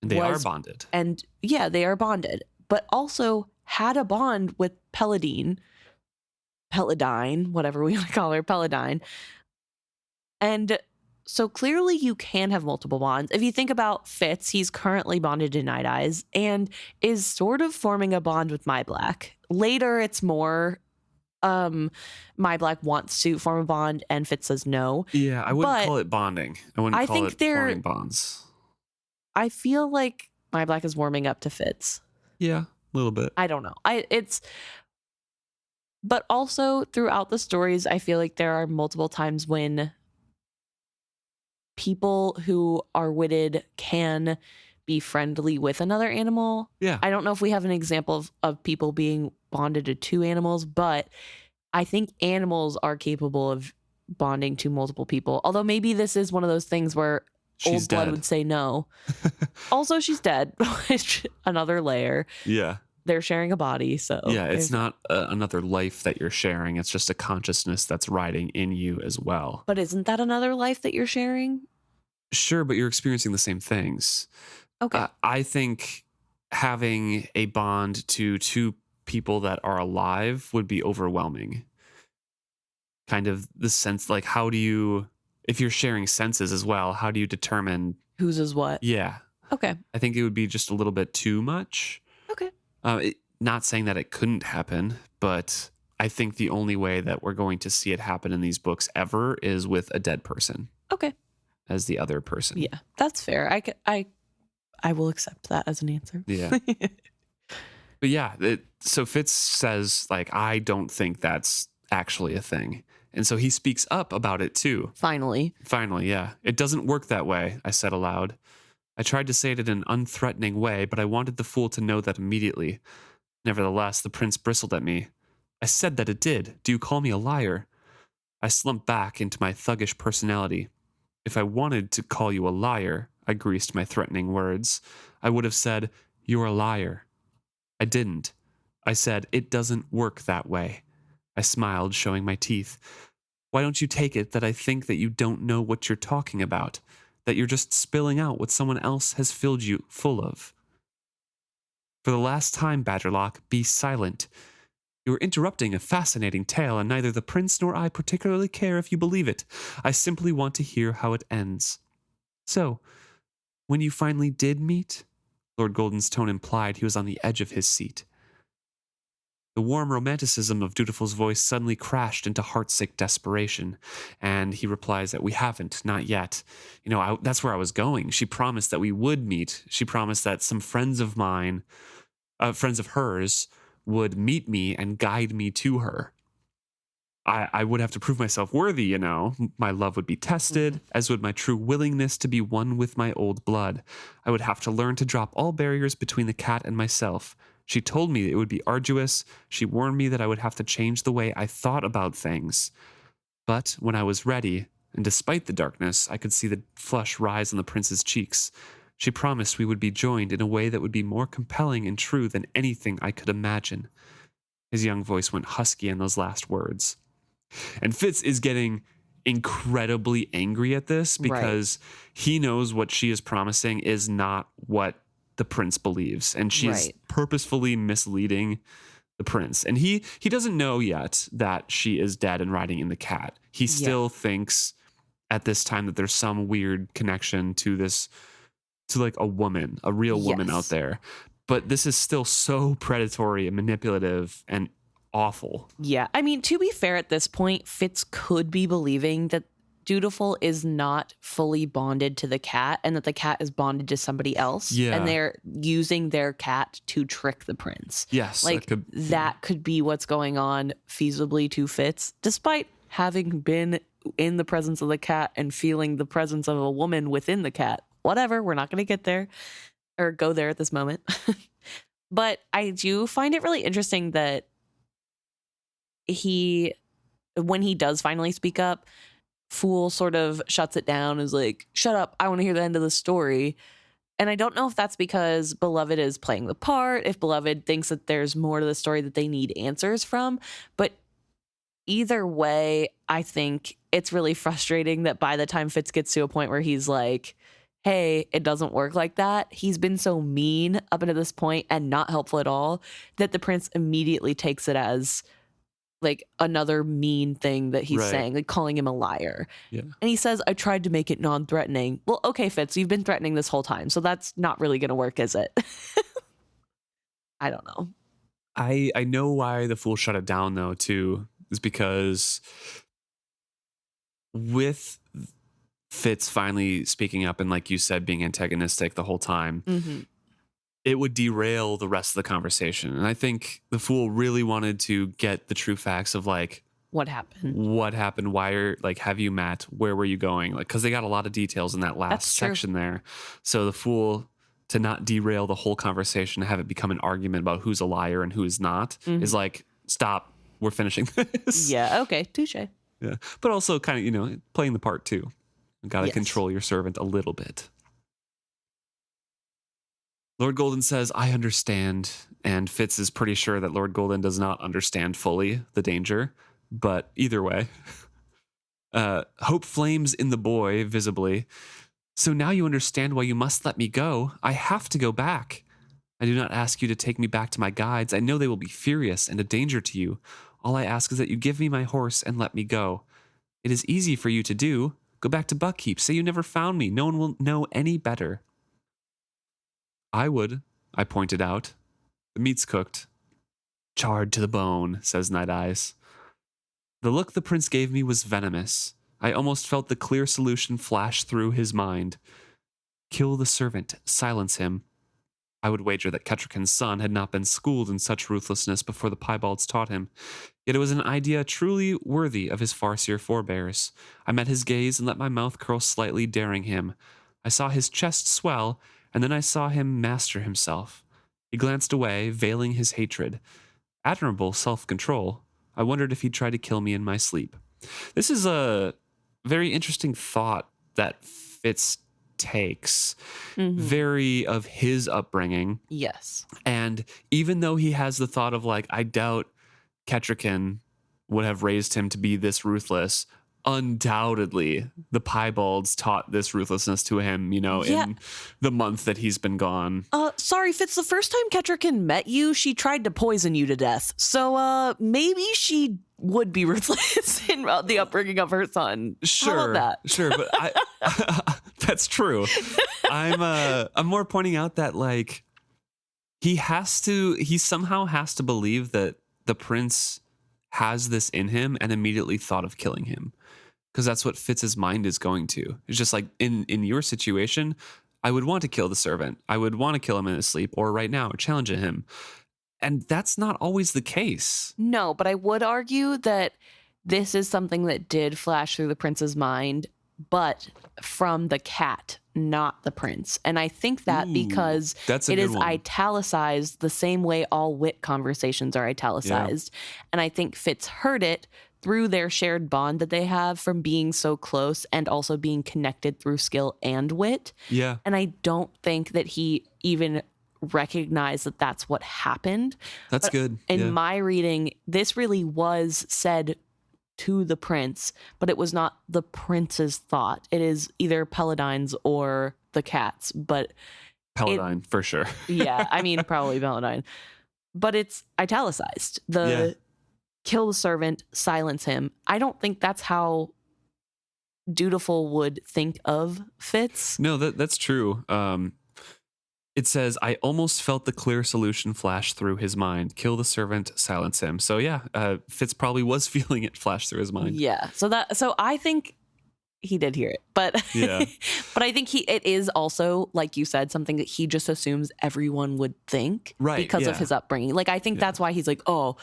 they are bonded. And yeah, they are bonded, but also had a bond with Peladine, whatever we want to call her, Peladine. And so clearly you can have multiple bonds. If you think about Fitz, he's currently bonded to Night Eyes and is sort of forming a bond with My Black. Later, it's more My Black wants to form a bond and Fitz says no. Yeah, I wouldn't call it bonding. I wouldn't call it forming bonds. I feel like My Black is warming up to Fitz. Yeah, a little bit. I don't know. But also throughout the stories, I feel like there are multiple times when people who are witted can be friendly with another animal. Yeah. I don't know if we have an example of people being bonded to two animals, but I think animals are capable of bonding to multiple people. Although maybe this is one of those things where Old Blood would say no. Also, she's dead, which another layer. Yeah. They're sharing a body, so... Yeah, it's not another life that you're sharing. It's just a consciousness that's riding in you as well. But isn't that another life that you're sharing? Sure, but you're experiencing the same things. Okay. I think having a bond to two people that are alive would be overwhelming. Kind of the sense, like, how do you... If you're sharing senses as well, how do you determine... Whose is what? Yeah. Okay. I think it would be just a little bit too much. Okay. Not saying that it couldn't happen, but I think the only way that we're going to see it happen in these books ever is with a dead person. Okay. As the other person. Yeah, that's fair. I will accept that as an answer. Yeah. But yeah, so Fitz says, like, I don't think that's actually a thing. And so he speaks up about it too. Finally, yeah. It doesn't work that way, I said aloud. I tried to say it in an unthreatening way, but I wanted the fool to know that immediately. Nevertheless, the prince bristled at me. I said that it did. Do you call me a liar? I slumped back into my thuggish personality. If I wanted to call you a liar, I greased my threatening words, I would have said, you're a liar. I didn't. I said, it doesn't work that way. I smiled, showing my teeth. Why don't you take it that I think that you don't know what you're talking about? That you're just spilling out what someone else has filled you full of? For the last time, Badgerlock, be silent. You are interrupting a fascinating tale, and neither the prince nor I particularly care if you believe it. I simply want to hear how it ends. So, when you finally did meet? Lord Golden's tone implied he was on the edge of his seat. The warm romanticism of Dutiful's voice suddenly crashed into heartsick desperation, and he replies that we haven't, not yet. You know, that's where I was going. She promised that we would meet. She promised that some friends of mine, friends of hers, would meet me and guide me to her. I would have to prove myself worthy, you know. My love would be tested, as would my true willingness to be one with my old blood. I would have to learn to drop all barriers between the cat and myself. She told me it would be arduous. She warned me that I would have to change the way I thought about things. But when I was ready, and despite the darkness, I could see the flush rise on the prince's cheeks. She promised we would be joined in a way that would be more compelling and true than anything I could imagine. His young voice went husky in those last words. And Fitz is getting incredibly angry at this because he knows what she is promising is not what the prince believes, and she's purposefully misleading the prince. And he doesn't know yet that she is dead and riding in the cat. He still thinks at this time that there's some weird connection to this, to like a woman, a real woman out there. But this is still so predatory and manipulative and awful. Yeah. I mean, to be fair, at this point, Fitz could be believing that Dutiful is not fully bonded to the cat and that the cat is bonded to somebody else. Yeah. And they're using their cat to trick the prince. Yes. Like that could be what's going on feasibly to Fitz, despite having been in the presence of the cat and feeling the presence of a woman within the cat. Whatever, we're not going to get there or go there at this moment. But I do find it really interesting that when he does finally speak up, Fool sort of shuts it down, is like, shut up, I want to hear the end of the story. And I don't know if that's because Beloved is playing the part, if Beloved thinks that there's more to the story that they need answers from. But either way, I think it's really frustrating that by the time Fitz gets to a point where he's like, hey, it doesn't work like that, he's been so mean up until this point and not helpful at all that the prince immediately takes it as like another mean thing that he's saying, like calling him a liar. Yeah. And he says, I tried to make it non-threatening. Well, okay, Fitz, you've been threatening this whole time, so that's not really going to work, is it? I don't know. I know why the Fool shut it down, though, too, is because with Fitz finally speaking up and, like you said, being antagonistic the whole time, it would derail the rest of the conversation. And I think the Fool really wanted to get the true facts of like what happened, why are like, have you met, where were you going? Like, because they got a lot of details in that last section there. So the Fool, to not derail the whole conversation, have it become an argument about who's a liar and who is not, is like, stop, we're finishing this. Yeah, okay, touche. Yeah, but also kind of, you know, playing the part too. You got to control your servant a little bit. Lord Golden says, I understand, and Fitz is pretty sure that Lord Golden does not understand fully the danger, but either way. Hope flames in the boy, visibly. So now you understand why you must let me go. I have to go back. I do not ask you to take me back to my guides. I know they will be furious and a danger to you. All I ask is that you give me my horse and let me go. It is easy for you to do. Go back to Buckkeep. Say you never found me. No one will know any better. I would, I pointed out. The meat's cooked. Charred to the bone, says Night Eyes. The look the prince gave me was venomous. I almost felt the clear solution flash through his mind. Kill the servant, silence him. I would wager that Ketrican's son had not been schooled in such ruthlessness before the Piebalds taught him. Yet it was an idea truly worthy of his Farseer forebears. I met his gaze and let my mouth curl slightly, daring him. I saw his chest swell, and then I saw him master himself. He glanced away, veiling his hatred. Admirable self-control. I wondered if he'd try to kill me in my sleep. This is a very interesting thought that Fitz takes. Very of his upbringing. Yes. And even though he has the thought of like, I doubt Ketrican would have raised him to be this ruthless, undoubtedly the Piebalds taught this ruthlessness to him, you know, in the month that he's been gone. Sorry, Fitz, the first time Ketrican met you, she tried to poison you to death. So maybe she would be ruthless in the upbringing of her son. Sure. How about that? Sure, but that's true. I'm more pointing out that like he somehow has to believe that the prince has this in him and immediately thought of killing him. Because that's what Fitz's mind is going to. It's just like in your situation, I would want to kill the servant. I would want to kill him in his sleep or right now or challenge him. And that's not always the case. No, but I would argue that this is something that did flash through the prince's mind, but from the cat, not the prince. And I think that because it is italicized the same way all wit conversations are italicized. Yeah. And I think Fitz heard it through their shared bond that they have from being so close and also being connected through skill and wit. Yeah. And I don't think that he even recognized that that's what happened. That's good. In my reading, this really was said to the prince, but it was not the prince's thought. It is either Paladine's or the cat's, but Paladine for sure. Yeah, I mean probably Paladine. But it's italicized. Kill the servant, silence him. I don't think that's how Dutiful would think of Fitz. No, that's true. It says, I almost felt the clear solution flash through his mind. Kill the servant, silence him. So yeah, Fitz probably was feeling it flash through his mind. Yeah. So I think he did hear it, but yeah. But I think it is also, like you said, something that he just assumes everyone would think, right? Because of his upbringing. Like I think that's why he's like, oh,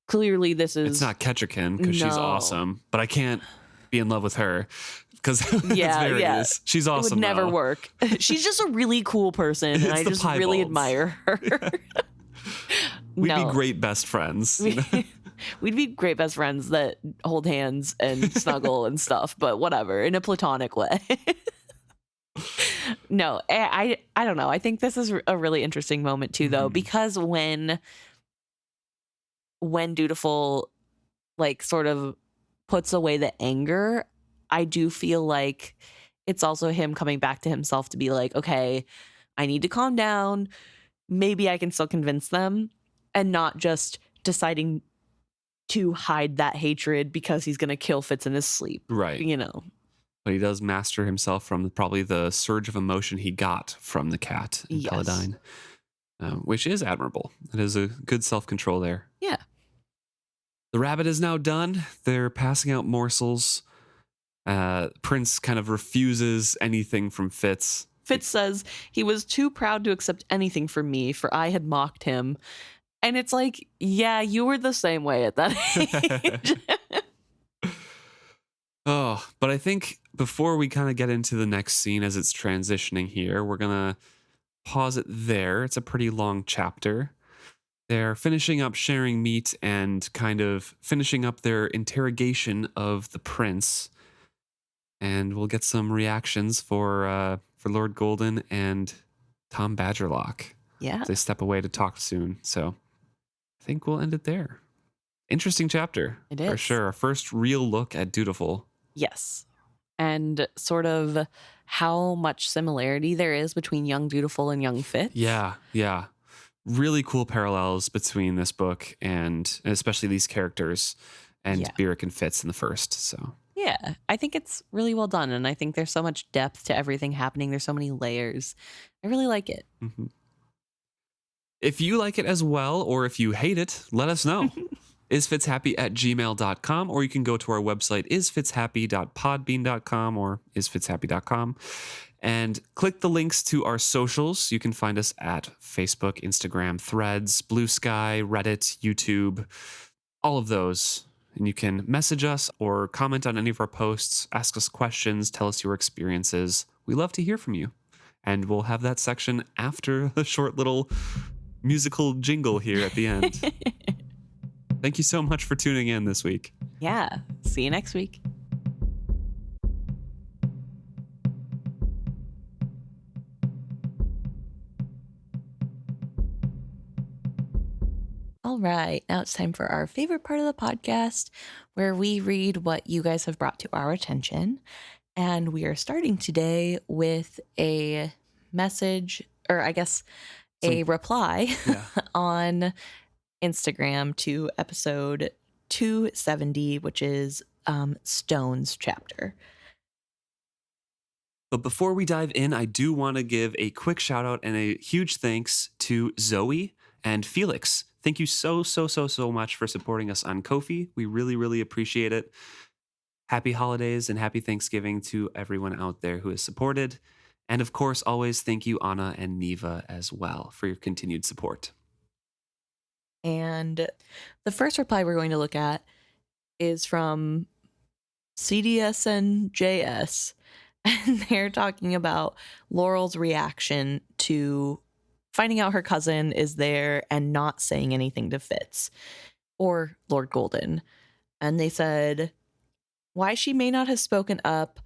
clearly this is... It's not Ketchikan because she's awesome, but I can't be in love with her because she's awesome. It would never work. She's just a really cool person, and I just really admire her. We'd be great best friends. We'd be great best friends that hold hands and snuggle and stuff, but whatever, in a platonic way. No, I don't know. I think this is a really interesting moment too, though, because when Dutiful like sort of puts away the anger, I do feel like it's also him coming back to himself to be like, okay, I need to calm down. Maybe I can still convince them, and not just deciding to hide that hatred because he's going to kill Fitz in his sleep. Right. You know. But he does master himself from probably the surge of emotion he got from the cat in Paladine, which is admirable. It is a good self-control there. Yeah. The rabbit is now done. They're passing out morsels. Prince kind of refuses anything from Fitz. Fitz says he was too proud to accept anything from me, for I had mocked him. And it's like, yeah, you were the same way at that age. But I think before we kind of get into the next scene as it's transitioning here, we're going to pause it there. It's a pretty long chapter. They're finishing up sharing meat and kind of finishing up their interrogation of the prince. And we'll get some reactions for Lord Golden and Tom Badgerlock. Yeah. They step away to talk soon. So I think we'll end it there. Interesting chapter. It is. For sure. Our first real look at Dutiful. Yes. And sort of how much similarity there is between young Dutiful and young Fitz. Yeah. Really cool parallels between this book and especially these characters and Beric and Fitz in the first. So yeah, I think it's really well done. And I think there's so much depth to everything happening. There's so many layers. I really like it. Mm-hmm. If you like it as well, or if you hate it, let us know. isfitzhappy@gmail.com, or you can go to our website, isfitzhappy.podbean.com or isfitzhappy.com, and click the links to our socials. You can find us at Facebook, Instagram, Threads, Blue Sky, Reddit, YouTube, all of those. And you can message us or comment on any of our posts, ask us questions, tell us your experiences. We love to hear from you. And we'll have that section after a short little musical jingle here at the end. Thank you so much for tuning in this week. Yeah. See you next week. All right, now it's time for our favorite part of the podcast, where we read what you guys have brought to our attention. And we are starting today with a message, or I guess a reply on Instagram to episode 270, which is Stone's chapter. But before we dive in, I do want to give a quick shout out and a huge thanks to Zoe and Felix. Thank you so much for supporting us on Ko-fi. We really, really appreciate it. Happy holidays and happy Thanksgiving to everyone out there who has supported. And of course, always thank you, Anna and Neva, as well, for your continued support. And the first reply we're going to look at is from CDSNJS. And they're talking about Laurel's reaction to finding out her cousin is there and not saying anything to Fitz or Lord Golden. And they said, why she may not have spoken up,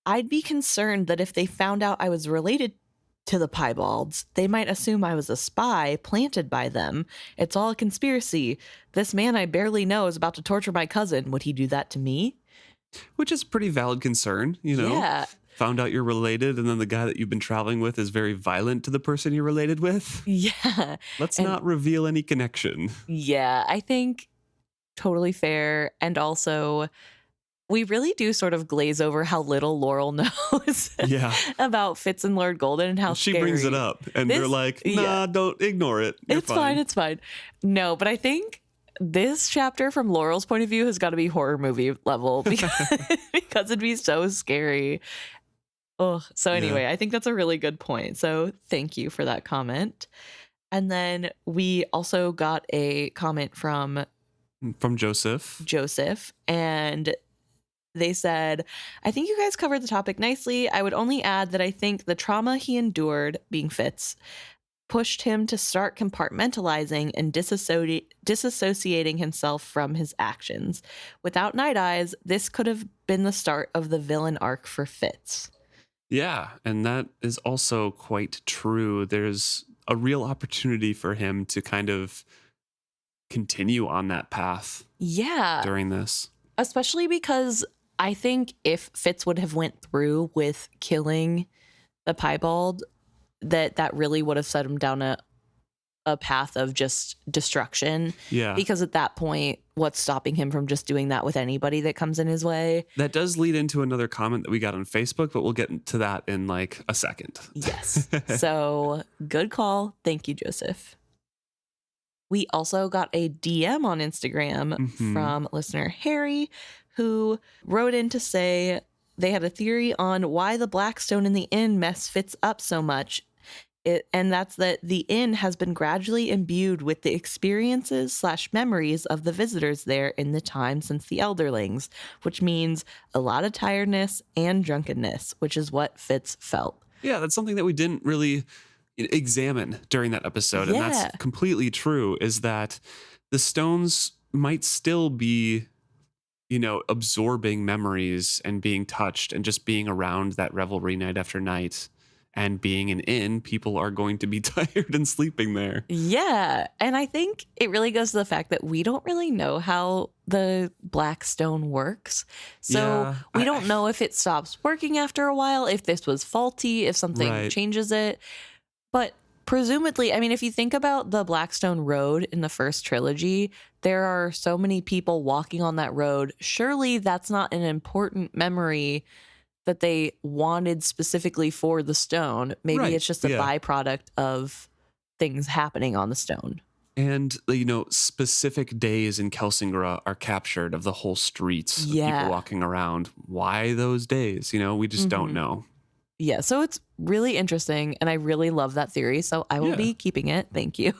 I'd be concerned that if they found out I was related to the Piebalds, they might assume I was a spy planted by them. It's all a conspiracy. This man I barely know is about to torture my cousin. Would he do that to me? Which is a pretty valid concern, you know? Yeah. Found out you're related, and then the guy that you've been traveling with is very violent to the person you're related with. Yeah. Let's not reveal any connection. Yeah, I think totally fair. And also, we really do sort of glaze over how little Laurel knows about Fitz and Lord Golden and how she scary. brings it up, and they're like, nah, don't ignore it. You're fine. It's fine. No, but I think this chapter from Laurel's point of view has got to be horror movie level because it'd be so scary. Oh, so anyway, I think that's a really good point. So thank you for that comment. And then we also got a comment from From Joseph. And they said, I think you guys covered the topic nicely. I would only add that I think the trauma he endured, being Fitz, pushed him to start compartmentalizing and disassociating himself from his actions. Without Night Eyes, this could have been the start of the villain arc for Fitz. Yeah, and that is also quite true. There's a real opportunity for him to kind of continue on that path. Yeah. During this. Especially because I think if Fitz would have went through with killing the Piebald, that really would have set him down a path of just destruction. Yeah. Because at that point, what's stopping him from just doing that with anybody that comes in his way? That does lead into another comment that we got on Facebook, but we'll get to that in like a second. Yes. So good call. Thank you, Joseph. We also got a DM on Instagram from listener Harry, who wrote in to say they had a theory on why the Blackstone in the inn messed Fitz up so much. And that's that the inn has been gradually imbued with the experiences / memories of the visitors there in the time since the Elderlings, which means a lot of tiredness and drunkenness, which is what Fitz felt. Yeah, that's something that we didn't really examine during that episode. And that's completely true, is that the stones might still be, absorbing memories and being touched and just being around that revelry night after night. And being an inn, people are going to be tired and sleeping there. Yeah. And I think it really goes to the fact that we don't really know how the Blackstone works. So we don't know if it stops working after a while, if this was faulty, if something changes it. But presumably, I mean, if you think about the Blackstone Road in the first trilogy, there are so many people walking on that road. Surely that's not an important memory that they wanted specifically for the stone. Maybe it's just a byproduct of things happening on the stone. And, specific days in Kelsingra are captured of the whole streets of people walking around. Why those days? We just don't know. Yeah, so it's really interesting, and I really love that theory, so I will be keeping it. Thank you.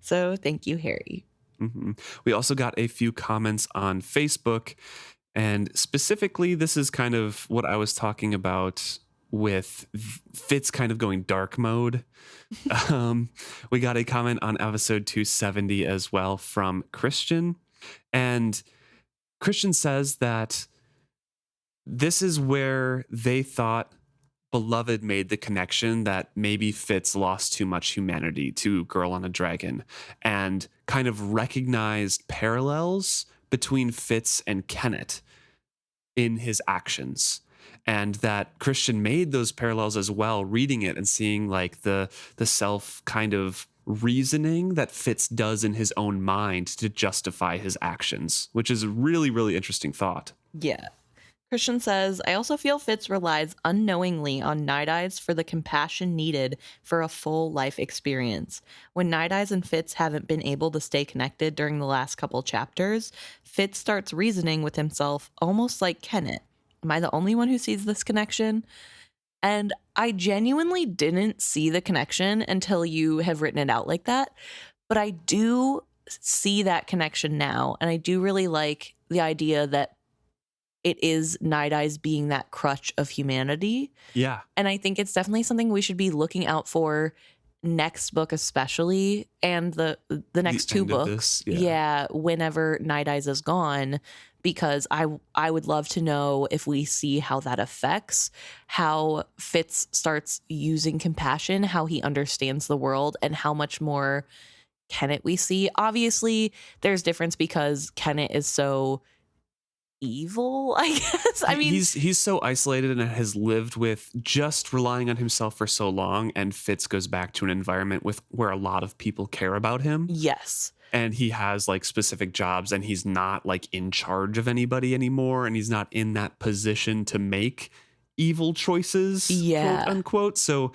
So thank you, Harry. We also got a few comments on Facebook. And specifically, this is kind of what I was talking about with Fitz kind of going dark mode. We got a comment on episode 270 as well from Christian. And Christian says that this is where they thought Beloved made the connection that maybe Fitz lost too much humanity to Girl on a Dragon and kind of recognized parallels between Fitz and Kennet in his actions, and that Christian made those parallels as well, reading it and seeing like the self kind of reasoning that Fitz does in his own mind to justify his actions, which is a really, really interesting thought. Yeah. Christian says, I also feel Fitz relies unknowingly on Night Eyes for the compassion needed for a full life experience. When Night Eyes and Fitz haven't been able to stay connected during the last couple chapters, Fitz starts reasoning with himself almost like Kennet. Am I the only one who sees this connection? And I genuinely didn't see the connection until you have written it out like that. But I do see that connection now. And I do really like the idea that it is Night Eyes being that crutch of humanity. Yeah. And I think it's definitely something we should be looking out for next book especially, and the next two books. Whenever Night Eyes is gone, because I would love to know if we see how that affects how Fitz starts using compassion, how he understands the world, and how much more Kennet we see. Obviously, there's difference because Kennet is so evil, I guess. I mean, he's so isolated and has lived with just relying on himself for so long, and Fitz goes back to an environment where a lot of people care about him. Yes. And he has like specific jobs, and he's not like in charge of anybody anymore, and he's not in that position to make evil choices, quote unquote. So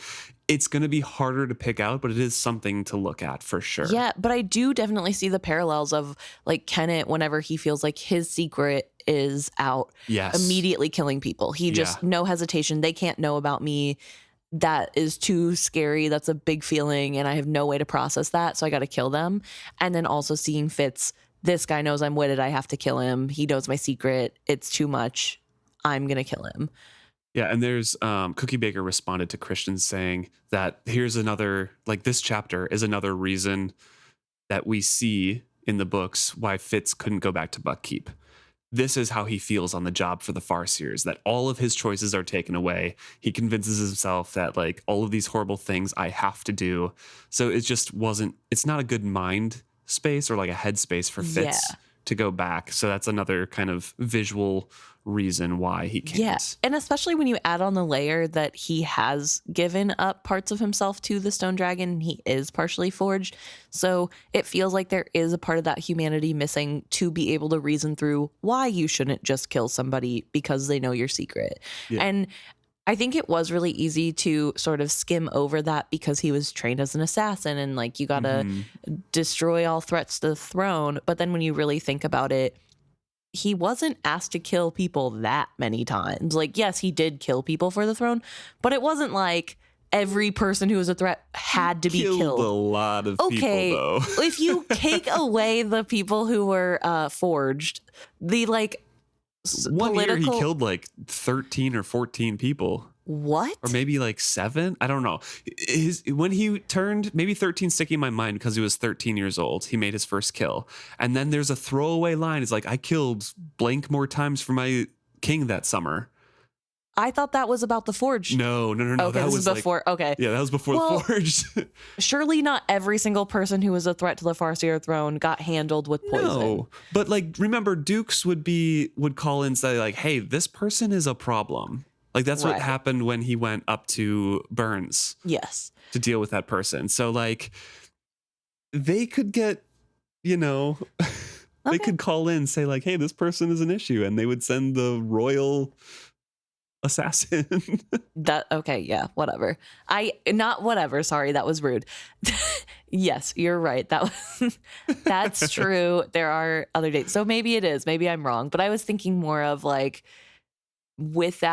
it's going to be harder to pick out, but it is something to look at for sure. Yeah, but I do definitely see the parallels of like Kennet whenever he feels like his secret is out, immediately killing people. He just, no hesitation. They can't know about me. that is too scary. That's a big feeling and I have no way to process that. So I got to kill them. And then also seeing Fitz, this guy knows I'm witted. I have to kill him. He knows my secret. It's too much. I'm going to kill him. Yeah, and there's Cookie Baker responded to Christian saying that here's another, like, this chapter is another reason that we see in the books why Fitz couldn't go back to Buckkeep. This is how he feels on the job for the Farseers, that all of his choices are taken away. He convinces himself that, like, all of these horrible things I have to do. So it just wasn't, it's not a good mind space or like a head space for Fitz to go back. So that's another kind of visual reason why he can't. Yeah. And especially when you add on the layer that he has given up parts of himself to the Stone Dragon, he is partially forged. So it feels like there is a part of that humanity missing to be able to reason through why you shouldn't just kill somebody because they know your secret. Yeah. And I think it was really easy to sort of skim over that because he was trained as an assassin and like you got to destroy all threats to the throne. But then when you really think about it, he wasn't asked to kill people that many times. Like, yes, he did kill people for the throne, but it wasn't like every person who was a threat had to be killed. A lot of people, though. If you take away the people who were forged, the like one year he killed like 13 or 14 people. What? Or maybe like 7? I don't know. When he turned, maybe 13 sticking in my mind because he was 13 years old. He made his first kill. And then there's a throwaway line. It's like, I killed blank more times for my king that summer. I thought that was about the Forged. No. Okay, that was was before. Like, okay. Yeah, that was before the Forged. Surely not every single person who was a threat to the Farseer throne got handled with poison. No, but like, remember, Dukes would call in and say like, hey, this person is a problem. Like, that's what happened when he went up to Burns. Yes. To deal with that person. So, like, they could get, they could call in and say, like, hey, this person is an issue. And they would send the royal assassin. Whatever. Sorry, that was rude. Yes, you're right. That's true. There are other dates. So maybe it is. Maybe I'm wrong. But I was thinking more of, like, with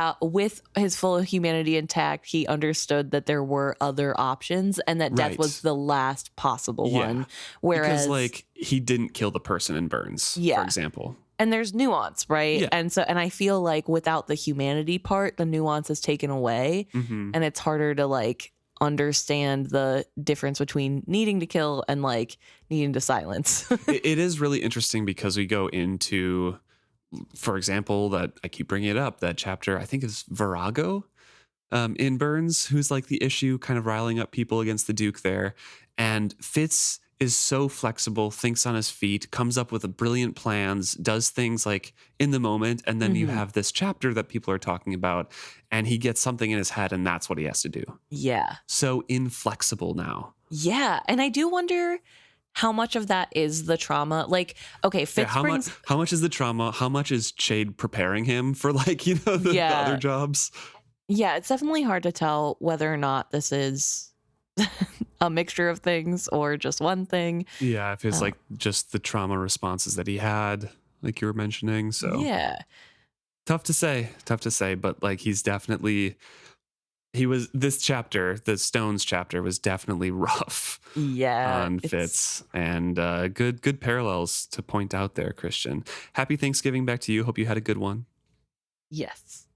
his full humanity intact, he understood that there were other options and that death was the last possible one. Whereas, because like he didn't kill the person in Burns, for example. And there's nuance, right? Yeah. And I feel like without the humanity part, the nuance is taken away, and it's harder to like understand the difference between needing to kill and like needing to silence. It is really interesting because we go into, for example, that I keep bringing it up, that chapter, I think is Virago in Burns, who's like the issue, kind of riling up people against the Duke there. And Fitz is so flexible, thinks on his feet, comes up with brilliant plans, does things like in the moment. And then you have this chapter that people are talking about and he gets something in his head and that's what he has to do. Yeah. So inflexible now. Yeah. And I do wonder how much of that is the trauma? Like, okay, Fitz how much is the trauma? How much is Chade preparing him for, like, the other jobs? Yeah, it's definitely hard to tell whether or not this is a mixture of things or just one thing. Yeah, if it's like just the trauma responses that he had, like you were mentioning. So yeah, tough to say, but like this chapter, the Stones chapter, was definitely rough. Yeah, on Fitz, and good parallels to point out there, Christian. Happy Thanksgiving back to you. Hope you had a good one. Yes.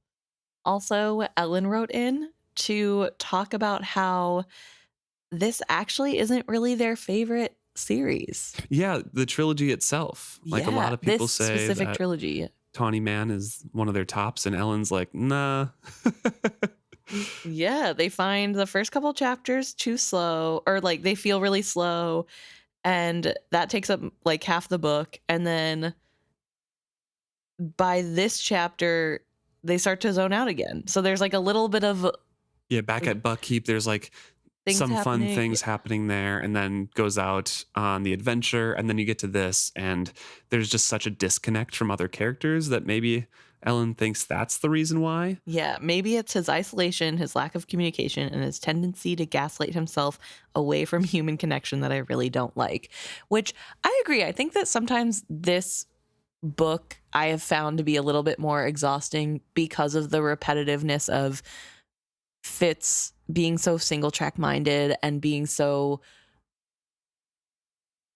Also, Ellen wrote in to talk about how this actually isn't really their favorite series. Yeah, the trilogy itself. Like a lot of people say, this specific trilogy. Tawny Man is one of their tops, and Ellen's like, nah. Yeah, they find the first couple chapters too slow, or like they feel really slow, and that takes up like half the book. And then by this chapter, they start to zone out again. So there's like a little bit of back at Buckkeep, there's like some fun things happening there, and then goes out on the adventure, and then you get to this, and there's just such a disconnect from other characters that maybe Ellen thinks that's the reason why. Yeah, maybe it's his isolation, his lack of communication, and his tendency to gaslight himself away from human connection that I really don't like. Which I agree. I think that sometimes this book I have found to be a little bit more exhausting because of the repetitiveness of Fitz being so single track minded and being so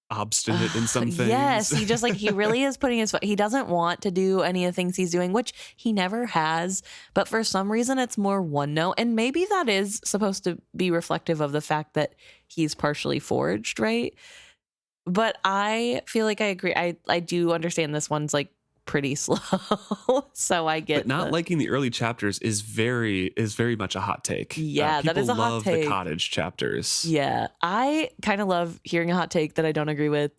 obstinate in some things. Yes, he just he really is putting his foot. He doesn't want to do any of the things he's doing, which he never has. But for some reason, it's more one note. And maybe that is supposed to be reflective of the fact that he's partially forged, right? But I feel like I agree. I do understand this one's pretty slow. So I get but not liking the early chapters is very much a hot take. Yeah, that is a hot take. People love the cottage chapters. Yeah, I kind of love hearing a hot take that I don't agree with.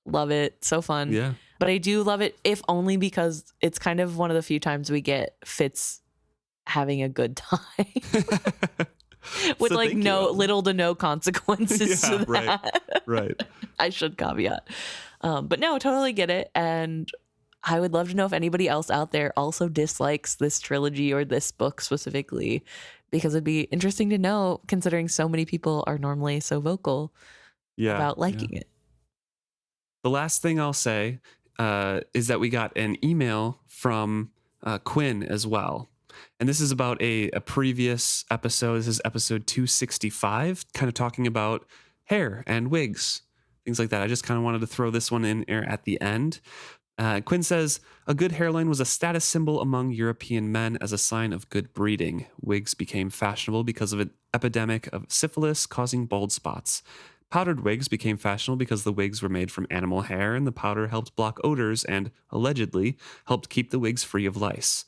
Love it. So fun. Yeah. But I do love it, if only because it's kind of one of the few times we get Fitz having a good time. With little to no consequences to that. Right. I should caveat. But no, totally get it. And I would love to know if anybody else out there also dislikes this trilogy or this book specifically, because it'd be interesting to know, considering so many people are normally so vocal about liking it. The last thing I'll say is that we got an email from Quinn as well. And this is about a previous episode. This is episode 265, kind of talking about hair and wigs, things like that. I just kind of wanted to throw this one in at the end. Quinn says, a good hairline was a status symbol among European men as a sign of good breeding. Wigs became fashionable because of an epidemic of syphilis causing bald spots. Powdered wigs became fashionable because the wigs were made from animal hair and the powder helped block odors and, allegedly, helped keep the wigs free of lice.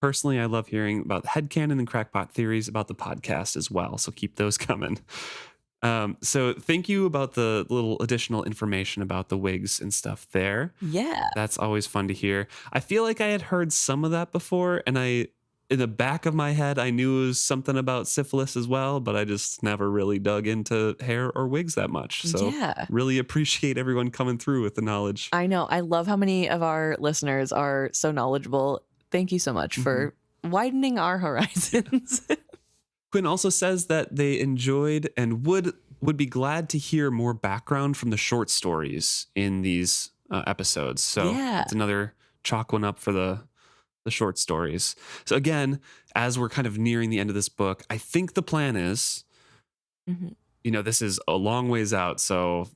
Personally, I love hearing about headcanon and crackpot theories about the podcast as well, so keep those coming. So thank you about the little additional information about the wigs and stuff there. Yeah. That's always fun to hear. I feel like I had heard some of that before, and in the back of my head, I knew it was something about syphilis as well, but I just never really dug into hair or wigs that much. So really appreciate everyone coming through with the knowledge. I know. I love how many of our listeners are so knowledgeable. Thank you so much for widening our horizons. Quinn also says that they enjoyed and would be glad to hear more background from the short stories in these episodes. So it's another chalk one up for the short stories. So again, as we're kind of nearing the end of this book, I think the plan is, this is a long ways out. So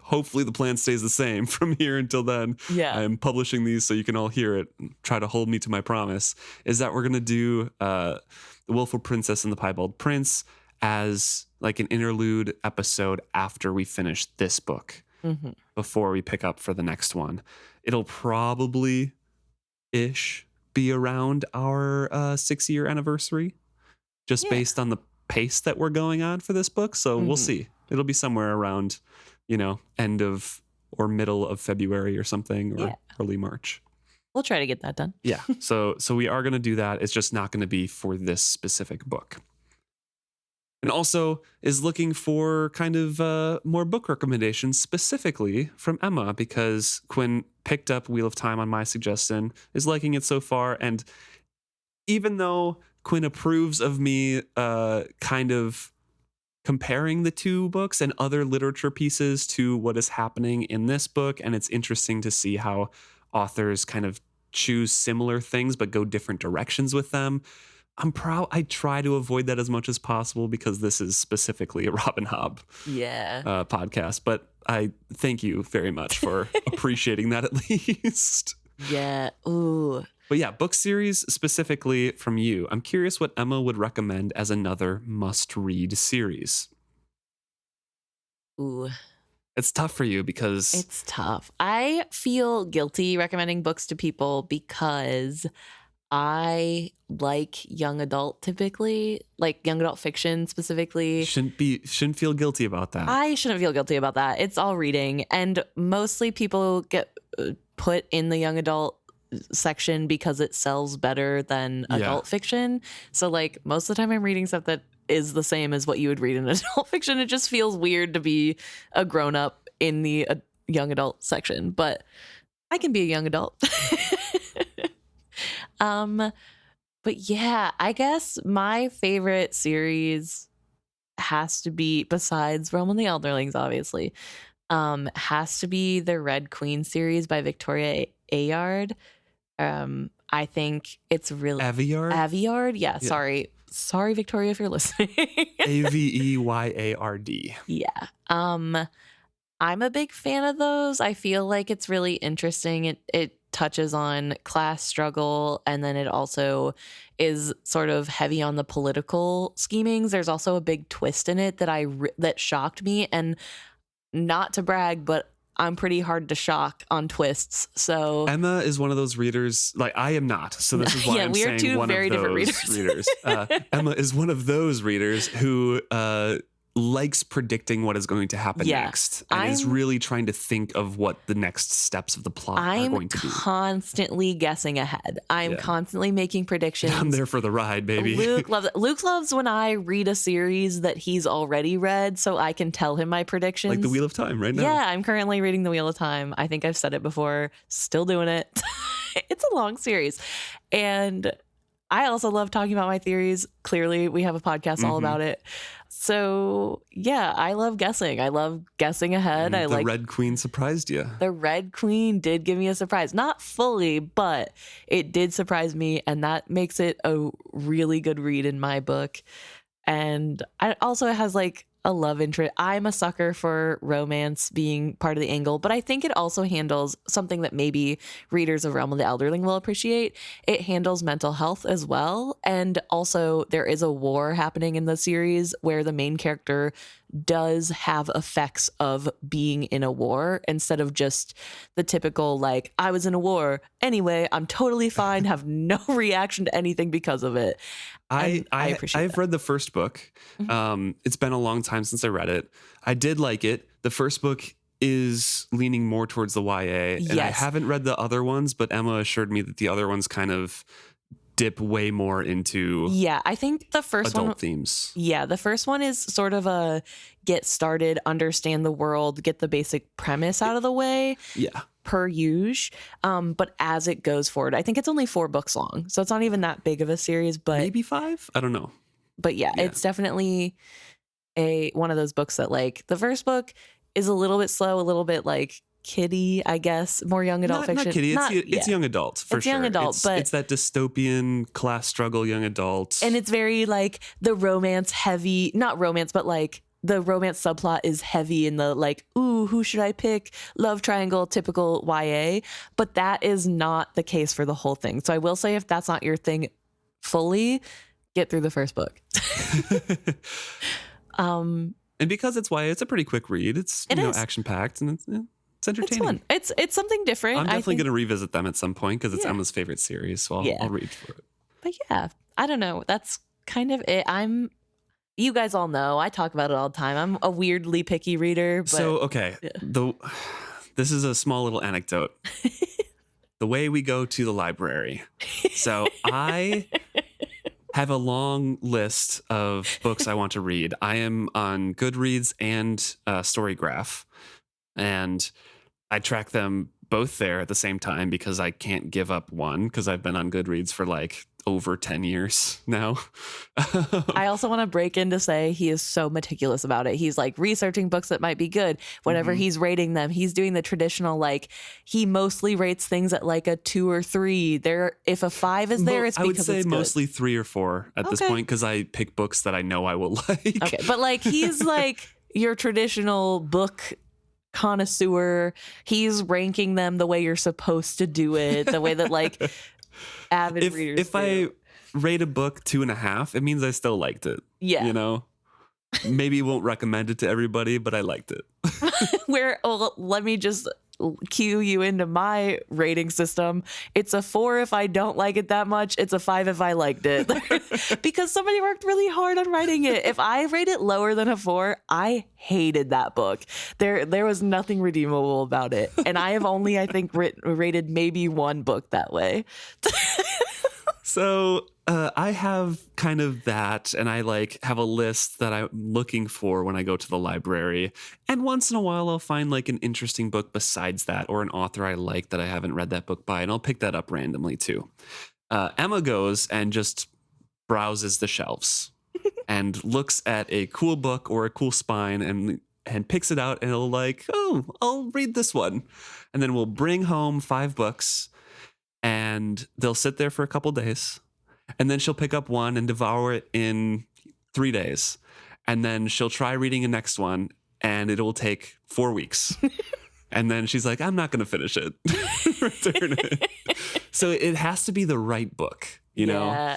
hopefully the plan stays the same from here until then. Yeah. I'm publishing these so you can all hear it and try to hold me to my promise, is that we're going to do The Willful Princess and the Piebald Prince as like an interlude episode after we finish this book, before we pick up for the next one. It'll probably be around our 6-year anniversary, just based on the pace that we're going on for this book. So we'll see. It'll be somewhere around, end of or middle of February or something, or early March. We'll try to get that done. Yeah. So we are going to do that. It's just not going to be for this specific book. And also is looking for kind of more book recommendations specifically from Emma, because Quinn picked up Wheel of Time on my suggestion, is liking it so far. And even though Quinn approves of me kind of comparing the two books and other literature pieces to what is happening in this book, and it's interesting to see how authors kind of choose similar things but go different directions with them. I try to avoid that as much as possible because this is specifically a Robin Hobb podcast. But I thank you very much for appreciating that at least. Yeah. Ooh. But yeah, book series specifically from you. I'm curious what Emma would recommend as another must-read series. Ooh. It's tough for you because... It's tough. I feel guilty recommending books to people because I like young adult typically, like young adult fiction specifically. Shouldn't feel guilty about that. I shouldn't feel guilty about that. It's all reading. And mostly people get put in the young adult section because it sells better than adult fiction. So like most of the time I'm reading stuff that is the same as what you would read in adult fiction. It just feels weird to be a grown up in the young adult section, but I can be a young adult. But yeah, I guess my favorite series has to be, besides Realm of the Elderlings, obviously, has to be the Red Queen series by Victoria Ayard. I think it's really Aveyard? Aveyard, yeah. Sorry. Sorry, Victoria, if you're listening. Aveyyard. Yeah. I'm a big fan of those. I feel like it's really interesting. It touches on class struggle, and then it also is sort of heavy on the political schemings. There's also a big twist in it that shocked me, and not to brag, but I'm pretty hard to shock on twists. So Emma is one of those readers, like I am not. So this is why I'm we are saying two one very of different those readers. Emma is one of those readers who likes predicting what is going to happen next, and is really trying to think of what the next steps of the plot are going to be. I'm constantly guessing ahead. I'm constantly making predictions. I'm there for the ride, baby. Luke loves it. Luke loves when I read a series that he's already read, so I can tell him my predictions. Like The Wheel of Time right now. Yeah, I'm currently reading The Wheel of Time. I think I've said it before. Still doing it. It's a long series. And I also love talking about my theories. Clearly, we have a podcast all about it. So, yeah, I love guessing. I love guessing ahead. And the Red Queen surprised you. The Red Queen did give me a surprise. Not fully, but it did surprise me. And that makes it a really good read in my book. And it also has like a love interest. I'm a sucker for romance being part of the angle, but I think it also handles something that maybe readers of Realm of the Elderling will appreciate. It handles mental health as well. And also there is a war happening in the series where the main character does have effects of being in a war instead of just the typical, like, I was in a war. Anyway, I'm totally fine, have no reaction to anything because of it. I appreciate I've read the first book. It's been a long time since I read it. I did like it. The first book is leaning more towards the YA. And I haven't read the other ones, but Emma assured me that the other ones kind of dip way more into I think the first adult themes. Yeah, the first one is sort of a get started, understand the world, get the basic premise out of the way. Yeah. Per usual. But as it goes forward, I think it's only 4 books long, so it's not even that big of a series, but maybe 5? I don't know. But yeah, it's definitely one of those books that, like, the first book is a little bit slow, a little bit like kiddie, I guess, more young adult fiction. Not kiddie, it's young adult for sure. Young adult, but it's that dystopian class struggle young adult. And it's very like the romance heavy, not romance, but like the romance subplot is heavy in the like, ooh, who should I pick? Love triangle, typical YA. But that is not the case for the whole thing. So I will say, if that's not your thing fully, get through the first book. And because it's YA, it's a pretty quick read. It's action packed, and it's entertaining. It's fun. It's something different. I'm definitely going to revisit them at some point because it's Emma's favorite series, so I'll read for it. But yeah, I don't know. That's kind of it. You guys all know I talk about it all the time. I'm a weirdly picky reader. But, so okay, this is a small little anecdote. The way we go to the library. So I have a long list of books I want to read. I am on Goodreads and Storygraph, and I track them both there at the same time because I can't give up one, because I've been on Goodreads for like over 10 years now. I also want to break in to say he is so meticulous about it. He's like researching books that might be good. Whenever he's rating them, he's doing the traditional, like, he mostly rates things at like a 2 or 3. If a 5 is there, it's because it's good. I would say mostly 3 or 4 at this point, because I pick books that I know I will like. Okay, but like he's like your traditional book connoisseur. He's ranking them the way you're supposed to do it, the way that like avid readers if I rate a book 2.5, it means I still liked it. Yeah. You know? Maybe won't recommend it to everybody, but I liked it. Let me just cue you into my rating system. It's a 4 if I don't like it that much. It's a 5 if I liked it. Because somebody worked really hard on writing it. If I rate it lower than a 4, I hated that book. There was nothing redeemable about it. And I have only, I think, rated maybe 1 book that way. So I have kind of that, and I like have a list that I'm looking for when I go to the library. And once in a while, I'll find like an interesting book besides that, or an author I like that I haven't read that book by, and I'll pick that up randomly too. Emma goes and just browses the shelves and looks at a cool book or a cool spine and picks it out, and it'll like, oh, I'll read this one. And then we'll bring home 5 books, and they'll sit there for a couple days. And then she'll pick up one and devour it in 3 days. And then she'll try reading the next one and it will take 4 weeks. And then she's like, I'm not going to finish it. Return it. So it has to be the right book, you know? Yeah.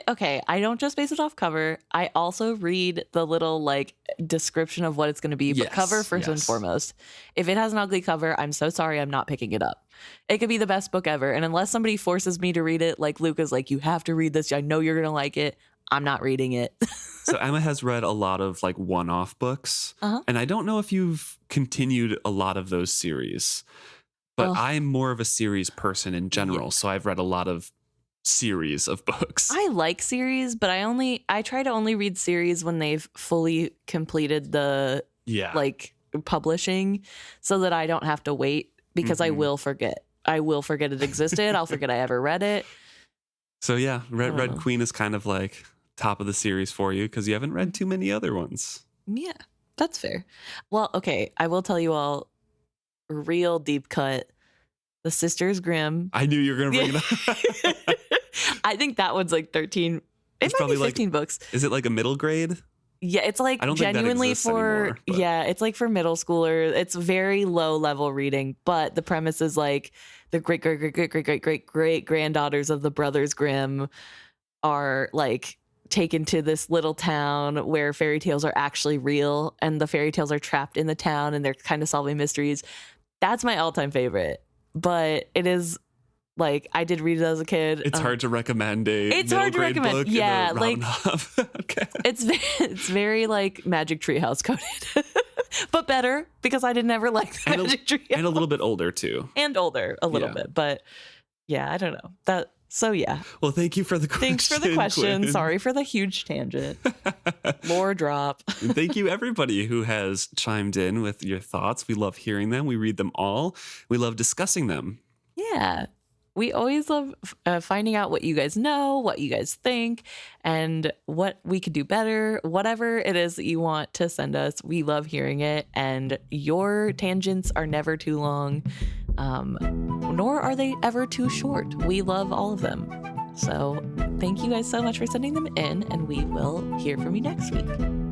Okay. I don't just base it off cover. I also read the little like description of what it's going to be, but cover first and foremost. If it has an ugly cover, I'm so sorry. I'm not picking it up. It could be the best book ever. And unless somebody forces me to read it, like Luca's like, you have to read this. I know you're going to like it. I'm not reading it. So Emma has read a lot of like one-off books. And I don't know if you've continued a lot of those series, but I'm more of a series person in general. Yeah. So I've read a lot of series of books. I like series, but I try to only read series when they've fully completed the like publishing so that I don't have to wait because I will forget. I will forget it existed. I'll forget I ever read it. So yeah, Red Queen is kind of like top of the series for you because you haven't read too many other ones. Yeah, that's fair. Well, okay, I will tell you all, real deep cut, The Sisters Grimm. I knew you were going to bring it up. I think that one's like 13. It might be 15 books. Is it like a middle grade? Yeah, it's like genuinely for anymore, yeah, it's like for middle schoolers. It's very low level reading, but the premise is like the great granddaughters of the Brothers Grimm are like taken to this little town where fairy tales are actually real and the fairy tales are trapped in the town and they're kind of solving mysteries. That's my all-time favorite. But it is like, I did read it as a kid. It's hard to recommend a middle grade book. Yeah, like okay. It's very like Magic Treehouse coded, but better because I didn't ever like the Magic Treehouse. And a little bit older too. And older a little bit, but yeah, I don't know that. So yeah. Well, thank you for the question. Thanks for the question. Quinn. Sorry for the huge tangent. Lore drop. Thank you everybody who has chimed in with your thoughts. We love hearing them. We read them all. We love discussing them. Yeah. We always love finding out what you guys know, what you guys think, and what we could do better. Whatever it is that you want to send us, we love hearing it. And your tangents are never too long, nor are they ever too short. We love all of them. So thank you guys so much for sending them in, and we will hear from you next week.